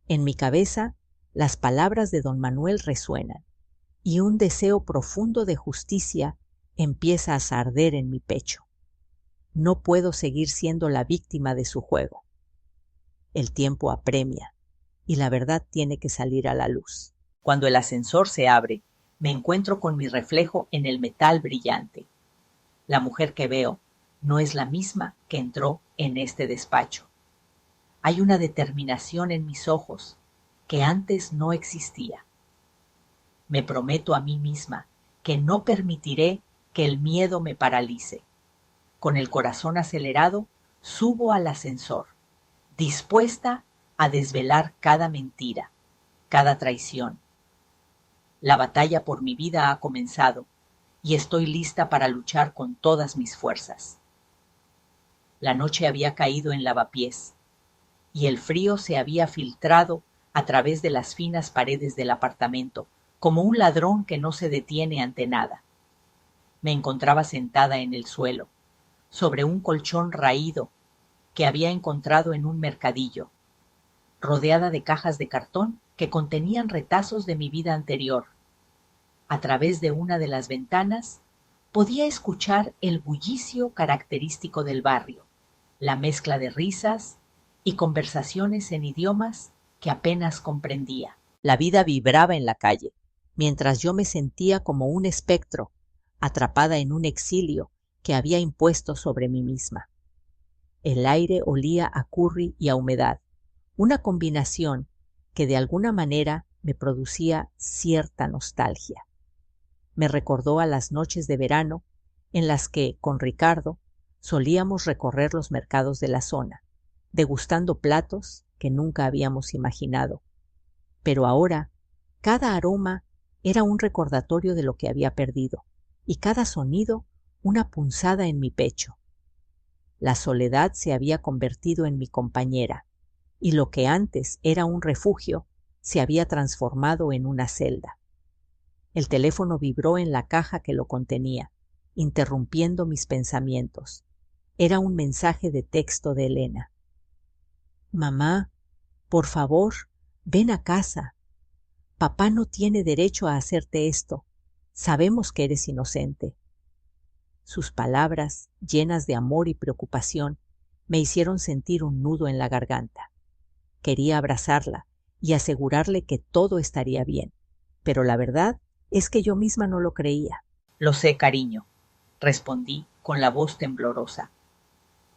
En mi cabeza, las palabras de don Manuel resuenan, y un deseo profundo de justicia empieza a arder en mi pecho. No puedo seguir siendo la víctima de su juego. El tiempo apremia, y la verdad tiene que salir a la luz. Cuando el ascensor se abre, me encuentro con mi reflejo en el metal brillante. La mujer que veo no es la misma que entró en este despacho. Hay una determinación en mis ojos que antes no existía. Me prometo a mí misma que no permitiré que el miedo me paralice. Con el corazón acelerado, subo al ascensor, dispuesta a desvelar cada mentira, cada traición. La batalla por mi vida ha comenzado y estoy lista para luchar con todas mis fuerzas. La noche había caído en lavapiés y el frío se había filtrado a través de las finas paredes del apartamento, como un ladrón que no se detiene ante nada. Me encontraba sentada en el suelo, sobre un colchón raído que había encontrado en un mercadillo, rodeada de cajas de cartón que contenían retazos de mi vida anterior. A través de una de las ventanas podía escuchar el bullicio característico del barrio, la mezcla de risas y conversaciones en idiomas que apenas comprendía. La vida vibraba en la calle, mientras yo me sentía como un espectro, atrapada en un exilio que había impuesto sobre mí misma. El aire olía a curry y a humedad, una combinación que de alguna manera me producía cierta nostalgia. Me recordó a las noches de verano en las que, con Ricardo, solíamos recorrer los mercados de la zona, degustando platos que nunca habíamos imaginado. Pero ahora, cada aroma era un recordatorio de lo que había perdido, y cada sonido una punzada en mi pecho. La soledad se había convertido en mi compañera, y lo que antes era un refugio se había transformado en una celda. El teléfono vibró en la caja que lo contenía, interrumpiendo mis pensamientos. Era un mensaje de texto de Elena. «Mamá, por favor, ven a casa. Papá no tiene derecho a hacerte esto. Sabemos que eres inocente». Sus palabras, llenas de amor y preocupación, me hicieron sentir un nudo en la garganta. Quería abrazarla y asegurarle que todo estaría bien, pero la verdad es que yo misma no lo creía. «Lo sé, cariño», respondí con la voz temblorosa.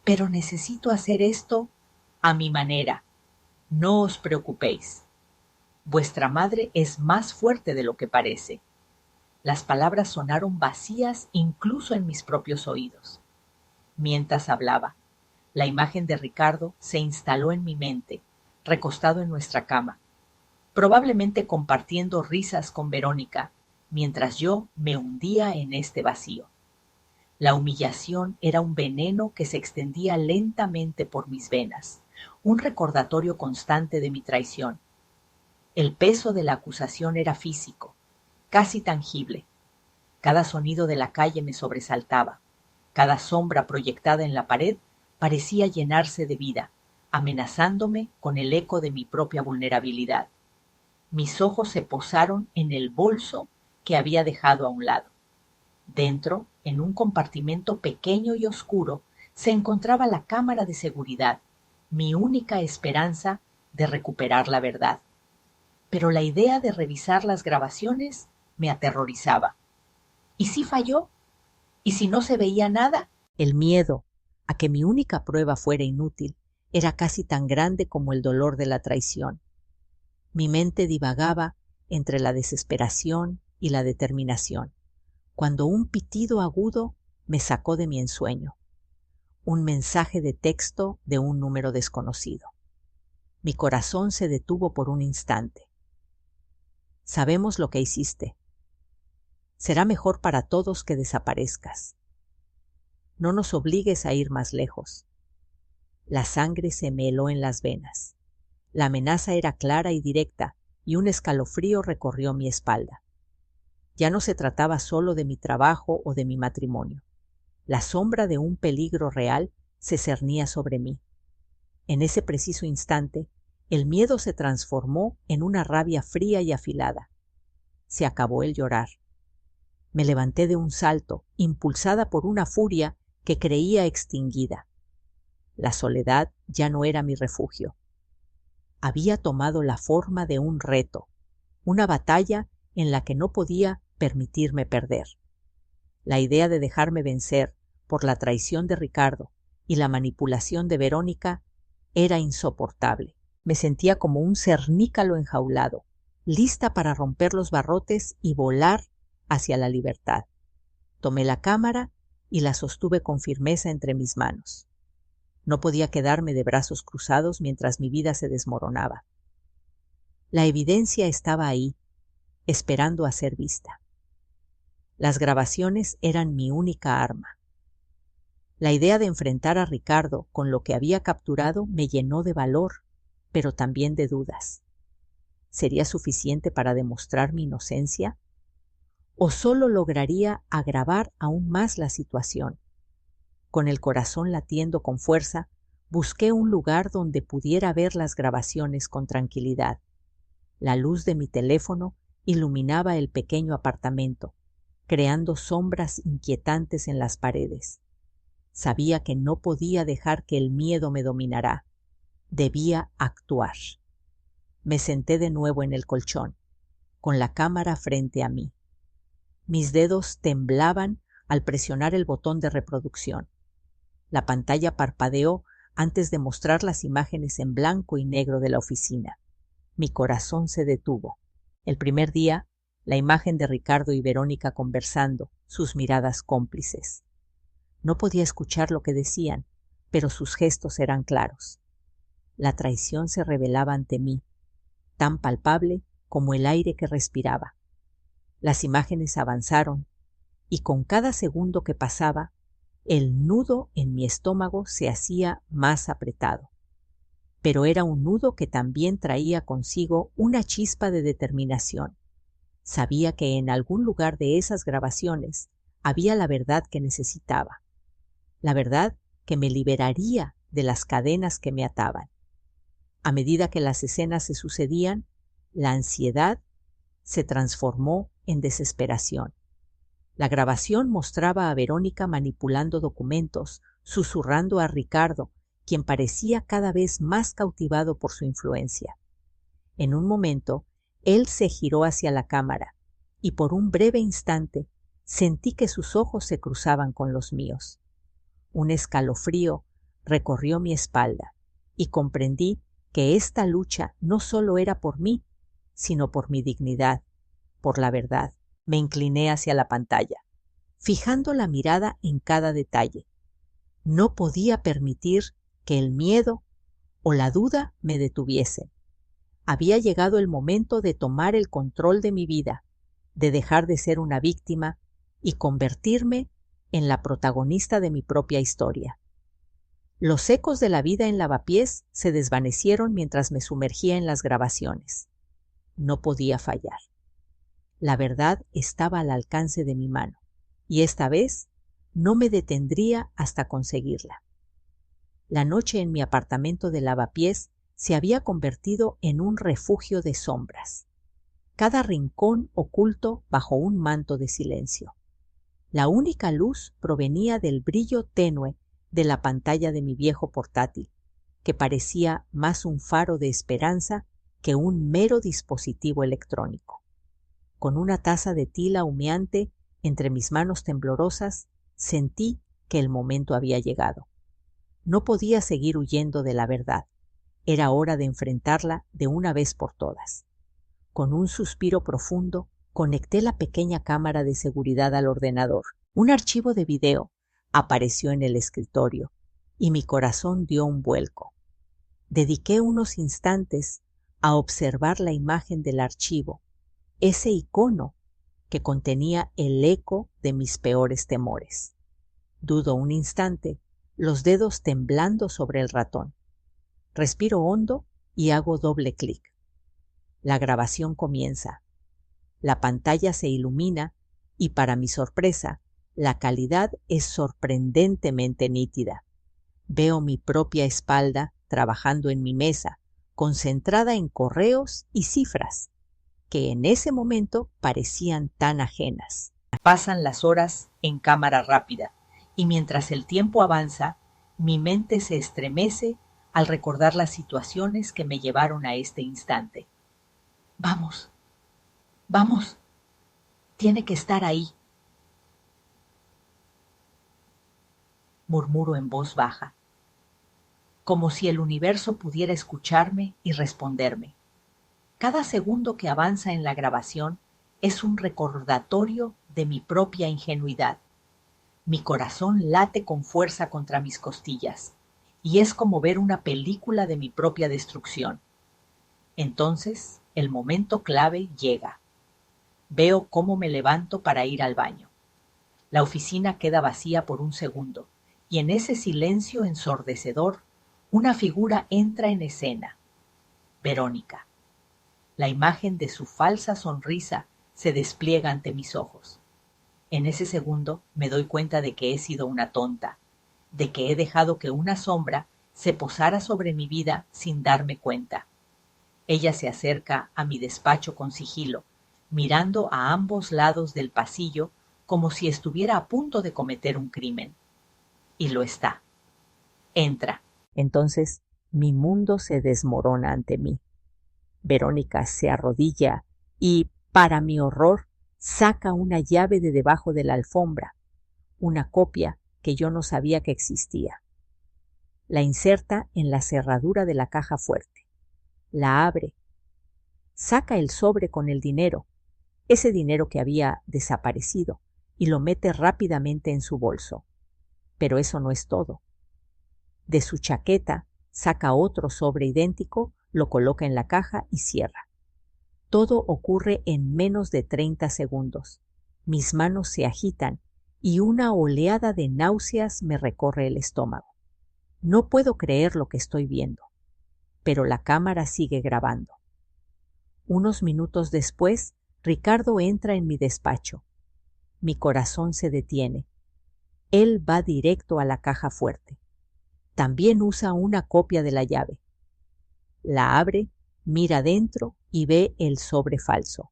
«Pero necesito hacer esto a mi manera. No os preocupéis. Vuestra madre es más fuerte de lo que parece». Las palabras sonaron vacías incluso en mis propios oídos. Mientras hablaba, la imagen de Ricardo se instaló en mi mente, recostado en nuestra cama, probablemente compartiendo risas con Verónica, mientras yo me hundía en este vacío. La humillación era un veneno que se extendía lentamente por mis venas, un recordatorio constante de mi traición. El peso de la acusación era físico, casi tangible. Cada sonido de la calle me sobresaltaba. Cada sombra proyectada en la pared parecía llenarse de vida, amenazándome con el eco de mi propia vulnerabilidad. Mis ojos se posaron en el bolso que había dejado a un lado. Dentro, en un compartimento pequeño y oscuro, se encontraba la cámara de seguridad, mi única esperanza de recuperar la verdad. Pero la idea de revisar las grabaciones me aterrorizaba. ¿Y si falló? ¿Y si no se veía nada? El miedo a que mi única prueba fuera inútil era casi tan grande como el dolor de la traición. Mi mente divagaba entre la desesperación y la determinación, cuando un pitido agudo me sacó de mi ensueño. Un mensaje de texto de un número desconocido. Mi corazón se detuvo por un instante. «Sabemos lo que hiciste. Será mejor para todos que desaparezcas. No nos obligues a ir más lejos». La sangre se me heló en las venas. La amenaza era clara y directa, y un escalofrío recorrió mi espalda. Ya no se trataba solo de mi trabajo o de mi matrimonio. La sombra de un peligro real se cernía sobre mí. En ese preciso instante, el miedo se transformó en una rabia fría y afilada. Se acabó el llorar. Me levanté de un salto, impulsada por una furia que creía extinguida. La soledad ya no era mi refugio. Había tomado la forma de un reto, una batalla en la que no podía permitirme perder. La idea de dejarme vencer por la traición de Ricardo y la manipulación de Verónica era insoportable. Me sentía como un cernícalo enjaulado, lista para romper los barrotes y volar hacia la libertad. Tomé la cámara y la sostuve con firmeza entre mis manos. No podía quedarme de brazos cruzados mientras mi vida se desmoronaba. La evidencia estaba ahí, esperando a ser vista. Las grabaciones eran mi única arma. La idea de enfrentar a Ricardo con lo que había capturado me llenó de valor, pero también de dudas. ¿Sería suficiente para demostrar mi inocencia? ¿O solo lograría agravar aún más la situación? Con el corazón latiendo con fuerza, busqué un lugar donde pudiera ver las grabaciones con tranquilidad. La luz de mi teléfono iluminaba el pequeño apartamento, creando sombras inquietantes en las paredes. Sabía que no podía dejar que el miedo me dominara. Debía actuar. Me senté de nuevo en el colchón, con la cámara frente a mí. Mis dedos temblaban al presionar el botón de reproducción. La pantalla parpadeó antes de mostrar las imágenes en blanco y negro de la oficina. Mi corazón se detuvo. El primer día, la imagen de Ricardo y Verónica conversando, sus miradas cómplices. No podía escuchar lo que decían, pero sus gestos eran claros. La traición se revelaba ante mí, tan palpable como el aire que respiraba. Las imágenes avanzaron, y con cada segundo que pasaba, el nudo en mi estómago se hacía más apretado. Pero era un nudo que también traía consigo una chispa de determinación. Sabía que en algún lugar de esas grabaciones había la verdad que necesitaba. La verdad que me liberaría de las cadenas que me ataban. A medida que las escenas se sucedían, la ansiedad se transformó en desesperación. La grabación mostraba a Verónica manipulando documentos, susurrando a Ricardo, quien parecía cada vez más cautivado por su influencia. En un momento, él se giró hacia la cámara, y por un breve instante sentí que sus ojos se cruzaban con los míos. Un escalofrío recorrió mi espalda, y comprendí que esta lucha no solo era por mí, sino por mi dignidad, por la verdad. Me incliné hacia la pantalla, fijando la mirada en cada detalle. No podía permitir que el miedo o la duda me detuviesen. Había llegado el momento de tomar el control de mi vida, de dejar de ser una víctima y convertirme en la protagonista de mi propia historia. Los ecos de la vida en Lavapiés se desvanecieron mientras me sumergía en las grabaciones. No podía fallar. La verdad estaba al alcance de mi mano, y esta vez no me detendría hasta conseguirla. La noche en mi apartamento de Lavapiés se había convertido en un refugio de sombras, cada rincón oculto bajo un manto de silencio. La única luz provenía del brillo tenue de la pantalla de mi viejo portátil, que parecía más un faro de esperanza que un mero dispositivo electrónico. Con una taza de tila humeante entre mis manos temblorosas, sentí que el momento había llegado. No podía seguir huyendo de la verdad. Era hora de enfrentarla de una vez por todas. Con un suspiro profundo, conecté la pequeña cámara de seguridad al ordenador. Un archivo de video apareció en el escritorio y mi corazón dio un vuelco. Dediqué unos instantes a observar la imagen del archivo, ese icono que contenía el eco de mis peores temores. Dudo un instante, los dedos temblando sobre el ratón. Respiro hondo y hago doble clic. La grabación comienza. La pantalla se ilumina y, para mi sorpresa, la calidad es sorprendentemente nítida. Veo mi propia espalda trabajando en mi mesa, concentrada en correos y cifras, que en ese momento parecían tan ajenas. Pasan las horas en cámara rápida, y mientras el tiempo avanza, mi mente se estremece al recordar las situaciones que me llevaron a este instante. Vamos, vamos, tiene que estar ahí, murmuro en voz baja, como si el universo pudiera escucharme y responderme. Cada segundo que avanza en la grabación es un recordatorio de mi propia ingenuidad. Mi corazón late con fuerza contra mis costillas, y es como ver una película de mi propia destrucción. Entonces, el momento clave llega. Veo cómo me levanto para ir al baño. La oficina queda vacía por un segundo, y en ese silencio ensordecedor, una figura entra en escena. Verónica. La imagen de su falsa sonrisa se despliega ante mis ojos. En ese segundo me doy cuenta de que he sido una tonta, de que he dejado que una sombra se posara sobre mi vida sin darme cuenta. Ella se acerca a mi despacho con sigilo, mirando a ambos lados del pasillo como si estuviera a punto de cometer un crimen. Y lo está. Entra. Entonces mi mundo se desmorona ante mí. Verónica se arrodilla y, para mi horror, saca una llave de debajo de la alfombra, una copia que yo no sabía que existía. La inserta en la cerradura de la caja fuerte. La abre. Saca el sobre con el dinero, ese dinero que había desaparecido, y lo mete rápidamente en su bolso. Pero eso no es todo. De su chaqueta saca otro sobre idéntico, lo coloca en la caja y cierra. Todo ocurre en menos de 30 segundos. Mis manos se agitan y una oleada de náuseas me recorre el estómago. No puedo creer lo que estoy viendo, pero la cámara sigue grabando. Unos minutos después, Ricardo entra en mi despacho. Mi corazón se detiene. Él va directo a la caja fuerte. También usa una copia de la llave. La abre, mira dentro y ve el sobre falso.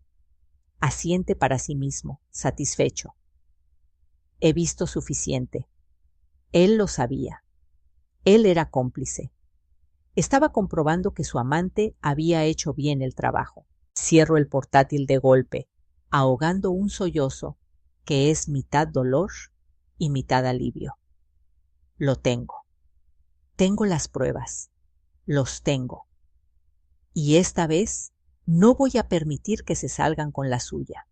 Asiente para sí mismo, satisfecho. He visto suficiente. Él lo sabía. Él era cómplice. Estaba comprobando que su amante había hecho bien el trabajo. Cierro el portátil de golpe, ahogando un sollozo que es mitad dolor y mitad alivio. Lo tengo. Tengo las pruebas. Los tengo. Y esta vez no voy a permitir que se salgan con la suya.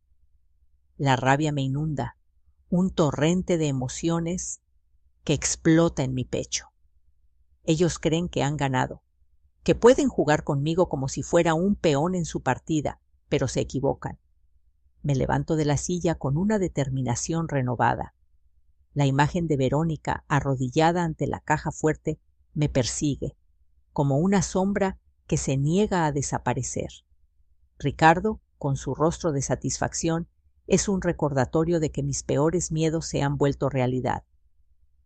La rabia me inunda, un torrente de emociones que explota en mi pecho. Ellos creen que han ganado, que pueden jugar conmigo como si fuera un peón en su partida, pero se equivocan. Me levanto de la silla con una determinación renovada. La imagen de Verónica arrodillada ante la caja fuerte me persigue, como una sombra que se niega a desaparecer. Ricardo, con su rostro de satisfacción, es un recordatorio de que mis peores miedos se han vuelto realidad.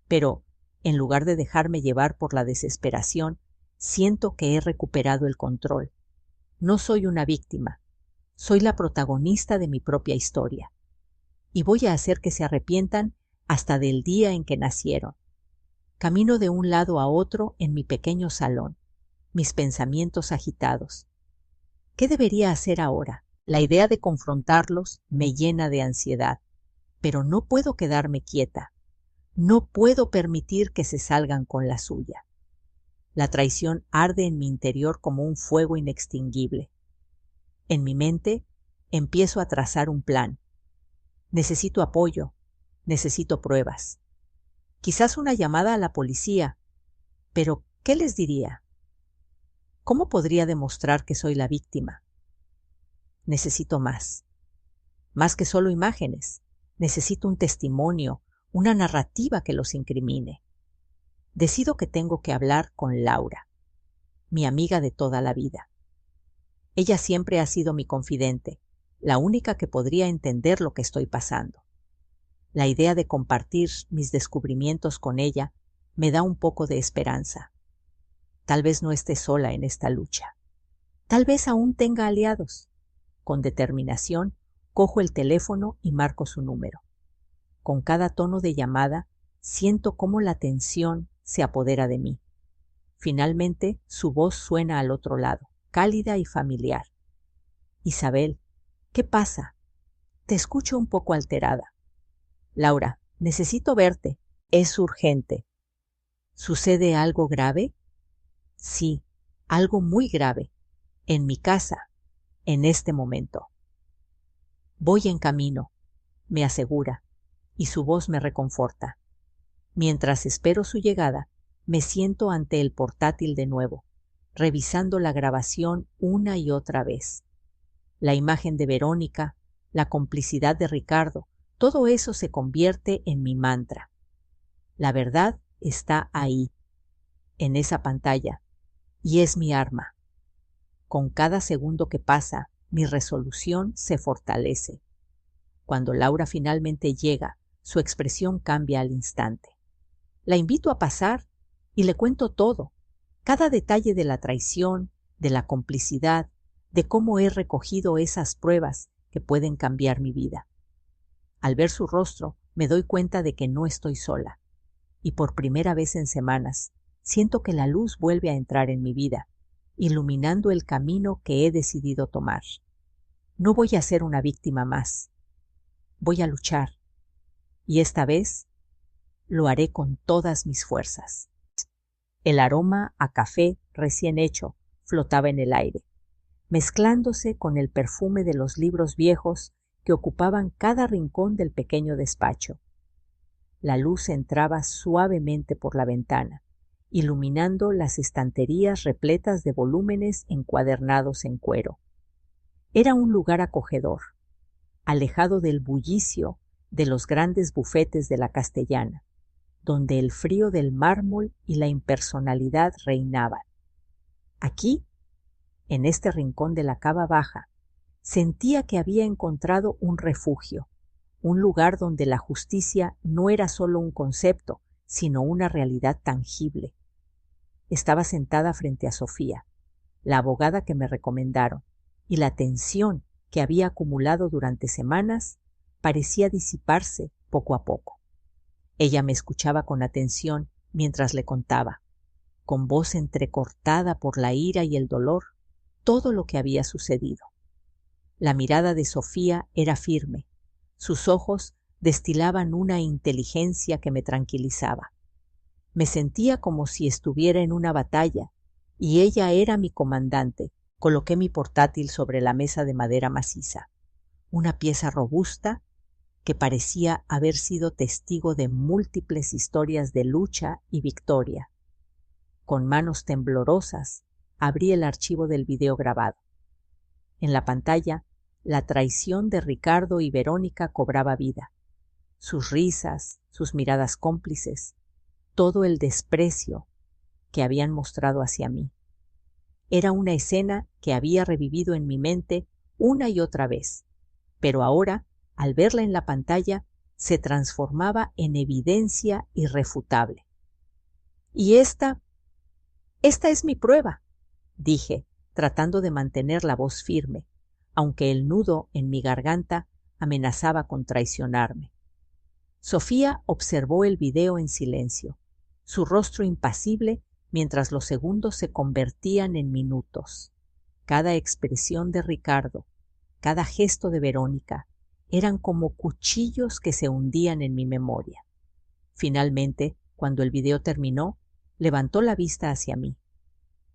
Pero, en lugar de dejarme llevar por la desesperación, siento que he recuperado el control. No soy una víctima, soy la protagonista de mi propia historia. Y voy a hacer que se arrepientan hasta del día en que nacieron. Camino de un lado a otro en mi pequeño salón, mis pensamientos agitados. ¿Qué debería hacer ahora? La idea de confrontarlos me llena de ansiedad, pero no puedo quedarme quieta. No puedo permitir que se salgan con la suya. La traición arde en mi interior como un fuego inextinguible. En mi mente empiezo a trazar un plan. Necesito apoyo, necesito pruebas. Quizás una llamada a la policía, pero ¿qué les diría? ¿Cómo podría demostrar que soy la víctima? Necesito más. Más que solo imágenes. Necesito un testimonio, una narrativa que los incrimine. Decido que tengo que hablar con Laura, mi amiga de toda la vida. Ella siempre ha sido mi confidente, la única que podría entender lo que estoy pasando. La idea de compartir mis descubrimientos con ella me da un poco de esperanza. Tal vez no esté sola en esta lucha. Tal vez aún tenga aliados. Con determinación, cojo el teléfono y marco su número. Con cada tono de llamada, siento cómo la tensión se apodera de mí. Finalmente, su voz suena al otro lado, cálida y familiar. Isabel, ¿qué pasa? Te escucho un poco alterada. Laura, necesito verte. Es urgente. ¿Sucede algo grave? Sí, algo muy grave. En mi casa, en este momento. Voy en camino, me asegura, y su voz me reconforta. Mientras espero su llegada, me siento ante el portátil de nuevo, revisando la grabación una y otra vez. La imagen de Verónica, la complicidad de Ricardo, todo eso se convierte en mi mantra. La verdad está ahí, en esa pantalla, y es mi arma. Con cada segundo que pasa, mi resolución se fortalece. Cuando Laura finalmente llega, su expresión cambia al instante. La invito a pasar y le cuento todo, cada detalle de la traición, de la complicidad, de cómo he recogido esas pruebas que pueden cambiar mi vida. Al ver su rostro, me doy cuenta de que no estoy sola, y por primera vez en semanas, siento que la luz vuelve a entrar en mi vida, iluminando el camino que he decidido tomar. No voy a ser una víctima más. Voy a luchar, y esta vez lo haré con todas mis fuerzas. El aroma a café recién hecho flotaba en el aire, mezclándose con el perfume de los libros viejos que ocupaban cada rincón del pequeño despacho. La luz entraba suavemente por la ventana, iluminando las estanterías repletas de volúmenes encuadernados en cuero. Era un lugar acogedor, alejado del bullicio de los grandes bufetes de la Castellana, donde el frío del mármol y la impersonalidad reinaban. Aquí, en este rincón de la cava baja, sentía que había encontrado un refugio, un lugar donde la justicia no era solo un concepto, sino una realidad tangible. Estaba sentada frente a Sofía, la abogada que me recomendaron, y la tensión que había acumulado durante semanas parecía disiparse poco a poco. Ella me escuchaba con atención mientras le contaba, con voz entrecortada por la ira y el dolor, todo lo que había sucedido. La mirada de Sofía era firme, sus ojos destilaban una inteligencia que me tranquilizaba. Me sentía como si estuviera en una batalla, y ella era mi comandante. Coloqué mi portátil sobre la mesa de madera maciza, una pieza robusta que parecía haber sido testigo de múltiples historias de lucha y victoria. Con manos temblorosas, abrí el archivo del video grabado. En la pantalla, la traición de Ricardo y Verónica cobraba vida. Sus risas, sus miradas cómplices, todo el desprecio que habían mostrado hacia mí. Era una escena que había revivido en mi mente una y otra vez, pero ahora, al verla en la pantalla, se transformaba en evidencia irrefutable. Y esta es mi prueba, dije, tratando de mantener la voz firme, aunque el nudo en mi garganta amenazaba con traicionarme. Sofía observó el video en silencio, su rostro impasible mientras los segundos se convertían en minutos. Cada expresión de Ricardo, cada gesto de Verónica, eran como cuchillos que se hundían en mi memoria. Finalmente, cuando el video terminó, levantó la vista hacia mí.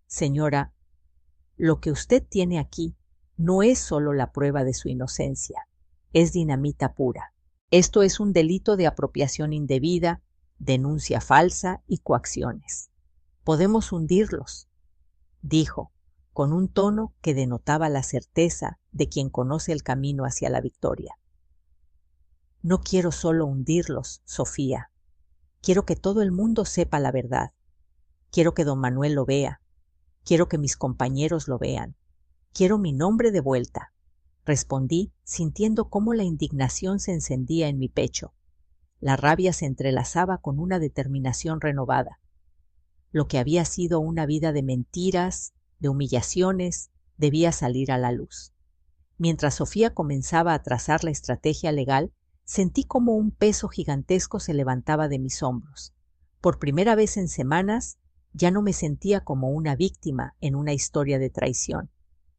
Señora, lo que usted tiene aquí no es solo la prueba de su inocencia, es dinamita pura. Esto es un delito de apropiación indebida, denuncia falsa y coacciones. Podemos hundirlos, dijo, con un tono que denotaba la certeza de quien conoce el camino hacia la victoria. No quiero solo hundirlos, Sofía. Quiero que todo el mundo sepa la verdad. Quiero que don Manuel lo vea. Quiero que mis compañeros lo vean. Quiero mi nombre de vuelta, respondí, sintiendo cómo la indignación se encendía en mi pecho. La rabia se entrelazaba con una determinación renovada. Lo que había sido una vida de mentiras, de humillaciones, debía salir a la luz. Mientras Sofía comenzaba a trazar la estrategia legal, sentí como un peso gigantesco se levantaba de mis hombros. Por primera vez en semanas, ya no me sentía como una víctima en una historia de traición,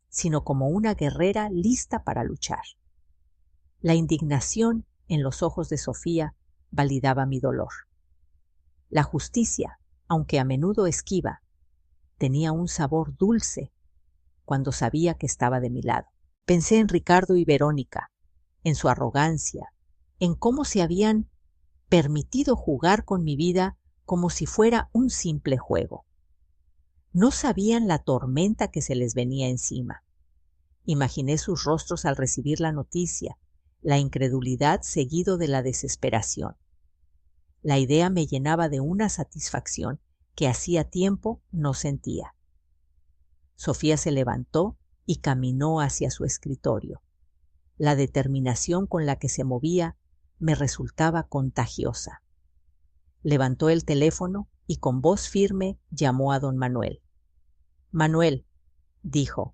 sino como una guerrera lista para luchar. La indignación en los ojos de Sofía validaba mi dolor. La justicia, aunque a menudo esquiva, tenía un sabor dulce cuando sabía que estaba de mi lado. Pensé en Ricardo y Verónica, en su arrogancia, en cómo se habían permitido jugar con mi vida como si fuera un simple juego. No sabían la tormenta que se les venía encima. Imaginé sus rostros al recibir la noticia, la incredulidad seguido de la desesperación. La idea me llenaba de una satisfacción que hacía tiempo no sentía. Sofía se levantó y caminó hacia su escritorio. La determinación con la que se movía me resultaba contagiosa. Levantó el teléfono y con voz firme llamó a don Manuel. Manuel, dijo.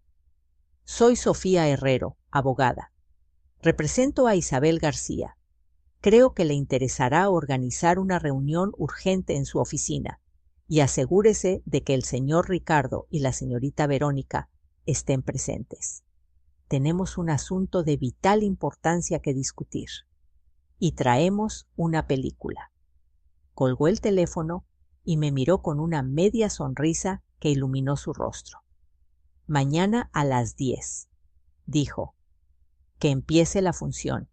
Soy Sofía Herrero, abogada. Represento a Isabel García. Creo que le interesará organizar una reunión urgente en su oficina y asegúrese de que el señor Ricardo y la señorita Verónica estén presentes. Tenemos un asunto de vital importancia que discutir y traemos una película. Colgó el teléfono y me miró con una media sonrisa que iluminó su rostro. Mañana a las 10, dijo. Que empiece la función.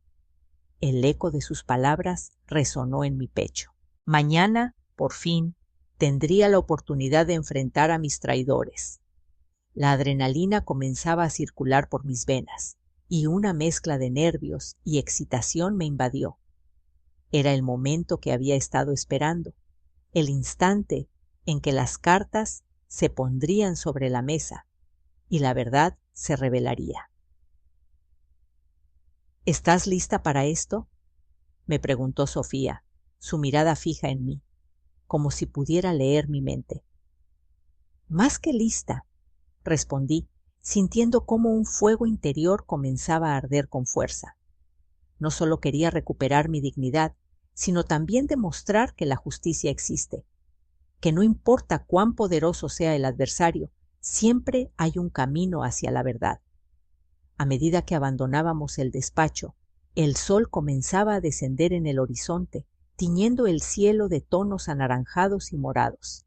El eco de sus palabras resonó en mi pecho. Mañana, por fin, tendría la oportunidad de enfrentar a mis traidores. La adrenalina comenzaba a circular por mis venas y una mezcla de nervios y excitación me invadió. Era el momento que había estado esperando, el instante en que las cartas se pondrían sobre la mesa y la verdad se revelaría. ¿Estás lista para esto?, me preguntó Sofía, su mirada fija en mí, como si pudiera leer mi mente. Más que lista, respondí, sintiendo cómo un fuego interior comenzaba a arder con fuerza. No solo quería recuperar mi dignidad, sino también demostrar que la justicia existe, que no importa cuán poderoso sea el adversario, siempre hay un camino hacia la verdad. A medida que abandonábamos el despacho, el sol comenzaba a descender en el horizonte, tiñendo el cielo de tonos anaranjados y morados.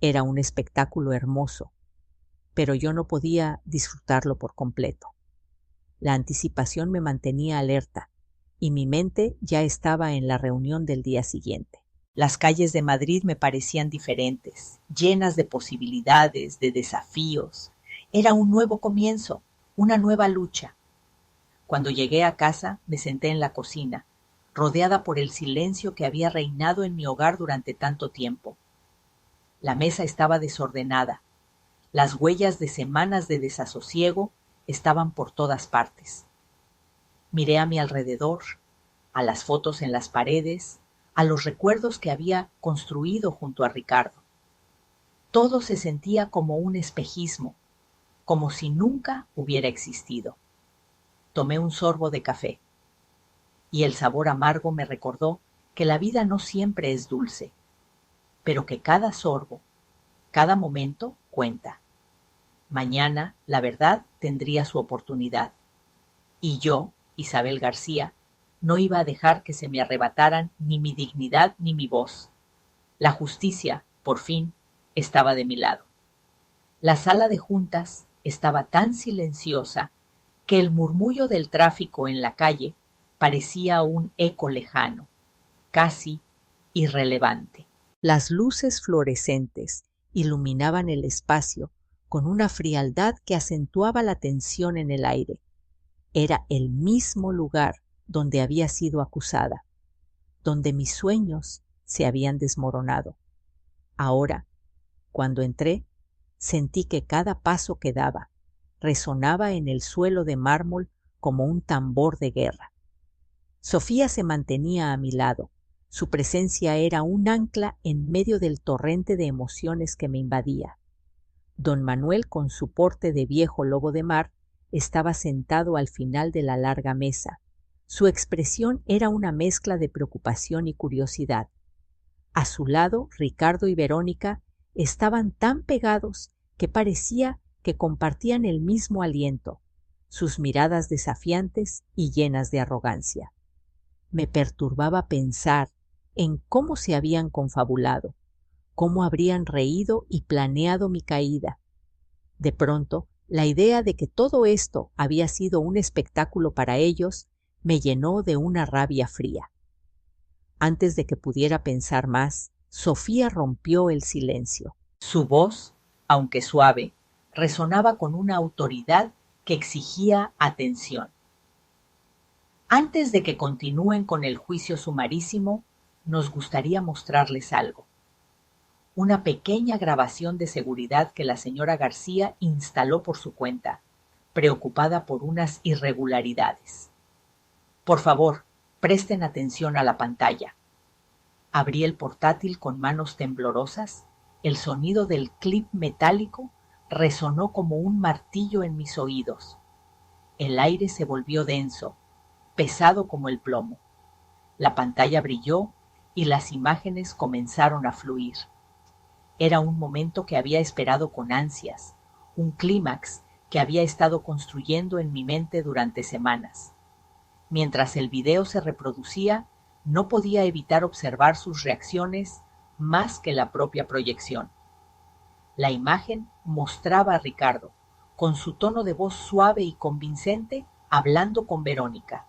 Era un espectáculo hermoso, pero yo no podía disfrutarlo por completo. La anticipación me mantenía alerta, y mi mente ya estaba en la reunión del día siguiente. Las calles de Madrid me parecían diferentes, llenas de posibilidades, de desafíos. Era un nuevo comienzo, una nueva lucha. Cuando llegué a casa, me senté en la cocina, rodeada por el silencio que había reinado en mi hogar durante tanto tiempo. La mesa estaba desordenada. Las huellas de semanas de desasosiego estaban por todas partes. Miré a mi alrededor, a las fotos en las paredes, a los recuerdos que había construido junto a Ricardo. Todo se sentía como un espejismo, como si nunca hubiera existido. Tomé un sorbo de café, y el sabor amargo me recordó que la vida no siempre es dulce, pero que cada sorbo, cada momento cuenta. Mañana, la verdad tendría su oportunidad, y yo, Isabel García, no iba a dejar que se me arrebataran ni mi dignidad ni mi voz. La justicia, por fin, estaba de mi lado. La sala de juntas estaba tan silenciosa que el murmullo del tráfico en la calle parecía un eco lejano, casi irrelevante. Las luces fluorescentes iluminaban el espacio con una frialdad que acentuaba la tensión en el aire. Era el mismo lugar donde había sido acusada, donde mis sueños se habían desmoronado. Ahora, cuando entré, sentí que cada paso que daba resonaba en el suelo de mármol como un tambor de guerra. Sofía se mantenía a mi lado. Su presencia era un ancla en medio del torrente de emociones que me invadía. Don Manuel, con su porte de viejo lobo de mar, estaba sentado al final de la larga mesa. Su expresión era una mezcla de preocupación y curiosidad. A su lado, Ricardo y Verónica estaban tan pegados que parecía que compartían el mismo aliento, sus miradas desafiantes y llenas de arrogancia. Me perturbaba pensar en cómo se habían confabulado, cómo habrían reído y planeado mi caída. De pronto, la idea de que todo esto había sido un espectáculo para ellos me llenó de una rabia fría. Antes de que pudiera pensar más, Sofía rompió el silencio. Su voz, aunque suave, resonaba con una autoridad que exigía atención. Antes de que continúen con el juicio sumarísimo, nos gustaría mostrarles algo. Una pequeña grabación de seguridad que la señora García instaló por su cuenta, preocupada por unas irregularidades. Por favor, presten atención a la pantalla. Abrí el portátil con manos temblorosas. El sonido del clip metálico resonó como un martillo en mis oídos. El aire se volvió denso, pesado como el plomo. La pantalla brilló y las imágenes comenzaron a fluir. Era un momento que había esperado con ansias, un clímax que había estado construyendo en mi mente durante semanas. Mientras el video se reproducía, no podía evitar observar sus reacciones más que la propia proyección. La imagen mostraba a Ricardo, con su tono de voz suave y convincente, hablando con Verónica.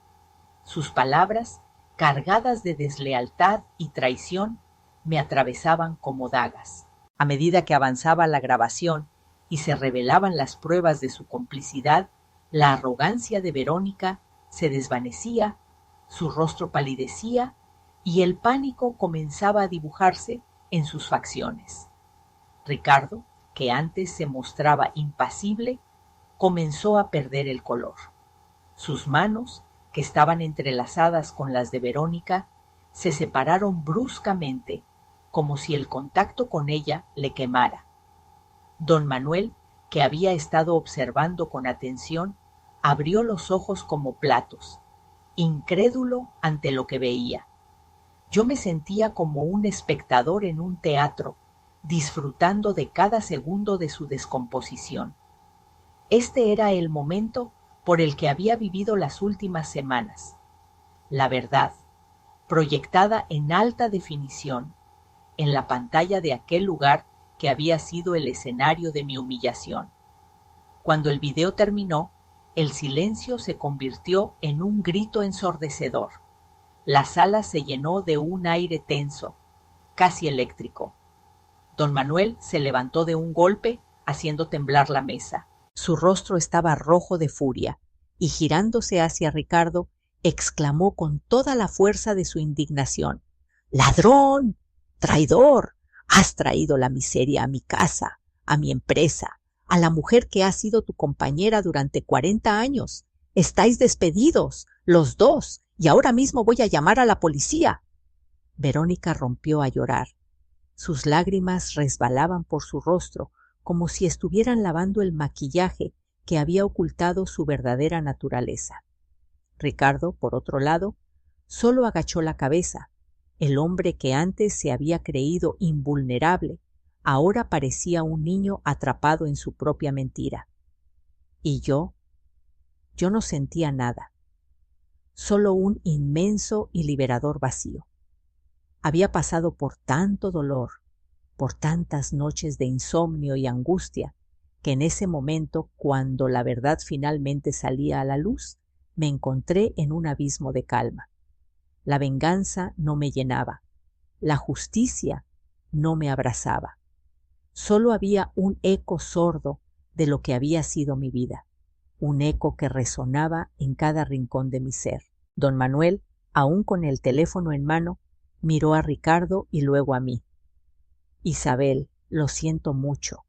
Sus palabras, cargadas de deslealtad y traición, me atravesaban como dagas. A medida que avanzaba la grabación y se revelaban las pruebas de su complicidad, la arrogancia de Verónica se desvanecía, su rostro palidecía y el pánico comenzaba a dibujarse en sus facciones. Ricardo, que antes se mostraba impasible, comenzó a perder el color. Sus manos, que estaban entrelazadas con las de Verónica, se separaron bruscamente, como si el contacto con ella le quemara. Don Manuel, que había estado observando con atención, abrió los ojos como platos, incrédulo ante lo que veía. Yo me sentía como un espectador en un teatro, disfrutando de cada segundo de su descomposición. Este era el momento por el que había vivido las últimas semanas. La verdad, proyectada en alta definición, en la pantalla de aquel lugar que había sido el escenario de mi humillación. Cuando el video terminó, el silencio se convirtió en un grito ensordecedor. La sala se llenó de un aire tenso, casi eléctrico. Don Manuel se levantó de un golpe, haciendo temblar la mesa. Su rostro estaba rojo de furia, y girándose hacia Ricardo, exclamó con toda la fuerza de su indignación: ¡Ladrón! ¡Traidor! Has traído la miseria a mi casa, a mi empresa, a la mujer que ha sido tu compañera durante 40 años. Estáis despedidos, los dos, y ahora mismo voy a llamar a la policía. Verónica rompió a llorar. Sus lágrimas resbalaban por su rostro, como si estuvieran lavando el maquillaje que había ocultado su verdadera naturaleza. Ricardo, por otro lado, solo agachó la cabeza. El hombre que antes se había creído invulnerable, ahora parecía un niño atrapado en su propia mentira. Y yo no sentía nada, solo un inmenso y liberador vacío. Había pasado por tanto dolor, por tantas noches de insomnio y angustia, que en ese momento, cuando la verdad finalmente salía a la luz, me encontré en un abismo de calma. La venganza no me llenaba, la justicia no me abrazaba. Solo había un eco sordo de lo que había sido mi vida, un eco que resonaba en cada rincón de mi ser. Don Manuel, aún con el teléfono en mano, miró a Ricardo y luego a mí. Isabel, lo siento mucho.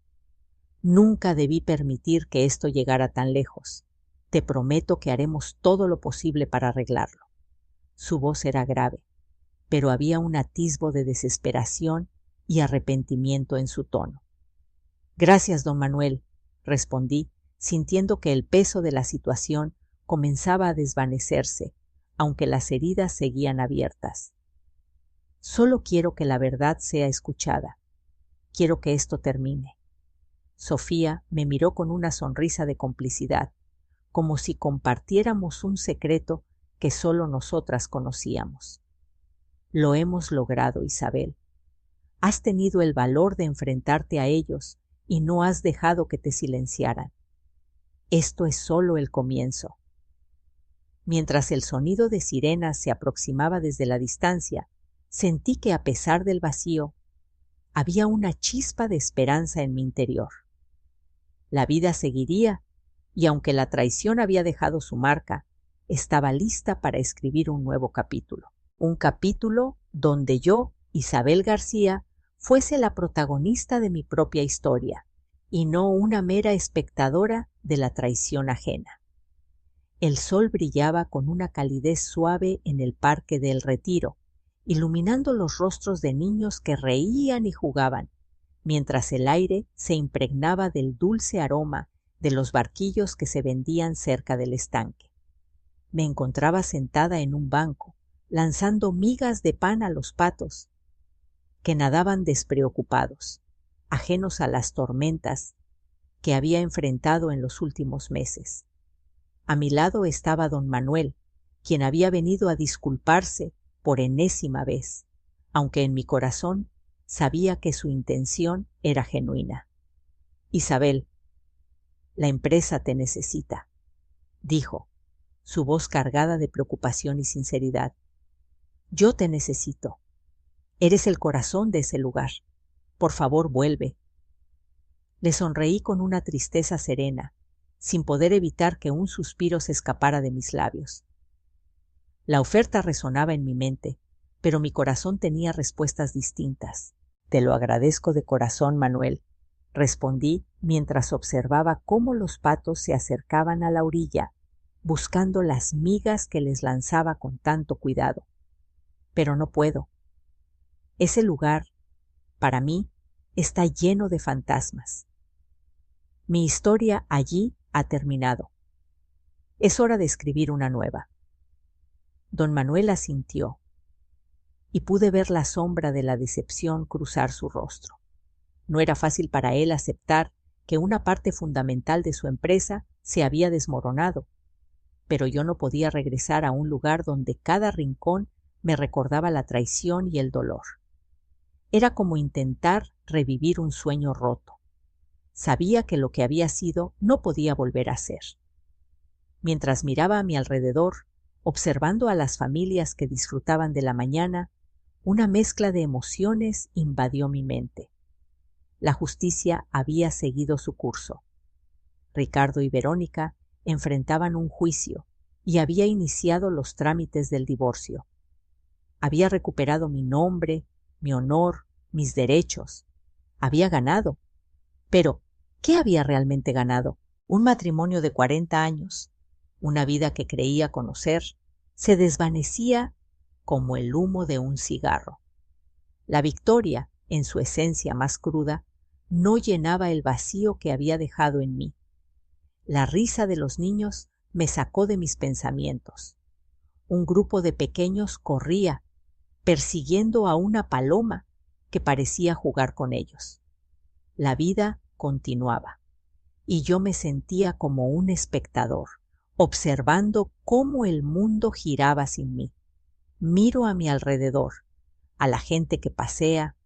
Nunca debí permitir que esto llegara tan lejos. Te prometo que haremos todo lo posible para arreglarlo. Su voz era grave, pero había un atisbo de desesperación y arrepentimiento en su tono. Gracias, don Manuel, respondí, sintiendo que el peso de la situación comenzaba a desvanecerse, aunque las heridas seguían abiertas. Solo quiero que la verdad sea escuchada. Quiero que esto termine. Sofía me miró con una sonrisa de complicidad, como si compartiéramos un secreto que solo nosotras conocíamos. Lo hemos logrado, Isabel. Has tenido el valor de enfrentarte a ellos y no has dejado que te silenciaran. Esto es solo el comienzo. Mientras el sonido de sirenas se aproximaba desde la distancia, sentí que a pesar del vacío, había una chispa de esperanza en mi interior. La vida seguiría, y aunque la traición había dejado su marca, estaba lista para escribir un nuevo capítulo. Un capítulo donde yo, Isabel García, fuese la protagonista de mi propia historia, y no una mera espectadora de la traición ajena. El sol brillaba con una calidez suave en el Parque del Retiro, iluminando los rostros de niños que reían y jugaban, mientras el aire se impregnaba del dulce aroma de los barquillos que se vendían cerca del estanque. Me encontraba sentada en un banco, lanzando migas de pan a los patos, que nadaban despreocupados, ajenos a las tormentas que había enfrentado en los últimos meses. A mi lado estaba don Manuel, quien había venido a disculparse por enésima vez, aunque en mi corazón sabía que su intención era genuina. Isabel, la empresa te necesita, dijo, su voz cargada de preocupación y sinceridad. Yo te necesito. Eres el corazón de ese lugar. Por favor, vuelve. Le sonreí con una tristeza serena, sin poder evitar que un suspiro se escapara de mis labios. La oferta resonaba en mi mente, pero mi corazón tenía respuestas distintas. Te lo agradezco de corazón, Manuel, respondí mientras observaba cómo los patos se acercaban a la orilla, buscando las migas que les lanzaba con tanto cuidado. Pero no puedo. Ese lugar, para mí, está lleno de fantasmas. Mi historia allí ha terminado. Es hora de escribir una nueva. Don Manuel asintió, y pude ver la sombra de la decepción cruzar su rostro. No era fácil para él aceptar que una parte fundamental de su empresa se había desmoronado, pero yo no podía regresar a un lugar donde cada rincón me recordaba la traición y el dolor. Era como intentar revivir un sueño roto. Sabía que lo que había sido no podía volver a ser. Mientras miraba a mi alrededor, observando a las familias que disfrutaban de la mañana, una mezcla de emociones invadió mi mente. La justicia había seguido su curso. Ricardo y Verónica enfrentaban un juicio y había iniciado los trámites del divorcio. Había recuperado mi nombre, mi honor, mis derechos. Había ganado. Pero, ¿qué había realmente ganado? Un matrimonio de 40 años, una vida que creía conocer, se desvanecía como el humo de un cigarro. La victoria, en su esencia más cruda, no llenaba el vacío que había dejado en mí. La risa de los niños me sacó de mis pensamientos. Un grupo de pequeños corría, persiguiendo a una paloma que parecía jugar con ellos. La vida continuaba, y yo me sentía como un espectador, observando cómo el mundo giraba sin mí. Miro a mi alrededor, a la gente que pasea,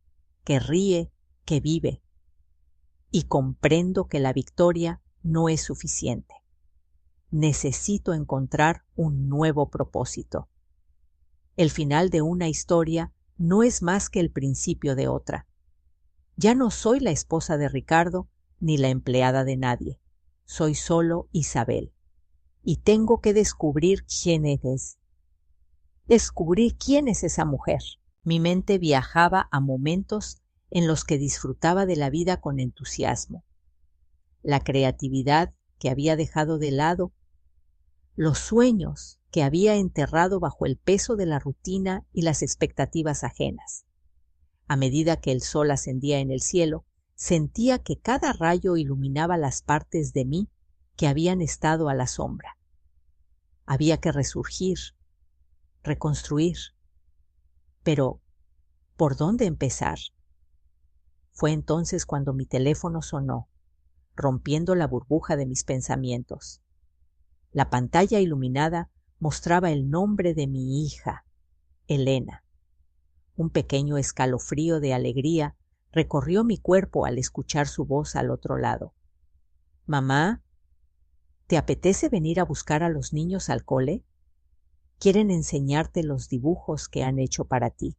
que ríe, que vive, y comprendo que la victoria no es suficiente. Necesito encontrar un nuevo propósito. El final de una historia no es más que el principio de otra. Ya no soy la esposa de Ricardo ni la empleada de nadie. Soy solo Isabel. Y tengo que descubrir quién es. Descubrir quién es esa mujer. Mi mente viajaba a momentos en los que disfrutaba de la vida con entusiasmo. La creatividad que había dejado de lado, los sueños que había enterrado bajo el peso de la rutina y las expectativas ajenas. A medida que el sol ascendía en el cielo, sentía que cada rayo iluminaba las partes de mí que habían estado a la sombra. Había que resurgir, reconstruir. Pero, ¿por dónde empezar? Fue entonces cuando mi teléfono sonó, rompiendo la burbuja de mis pensamientos. La pantalla iluminada mostraba el nombre de mi hija, Elena. Un pequeño escalofrío de alegría recorrió mi cuerpo al escuchar su voz al otro lado. «Mamá, ¿te apetece venir a buscar a los niños al cole? Quieren enseñarte los dibujos que han hecho para ti».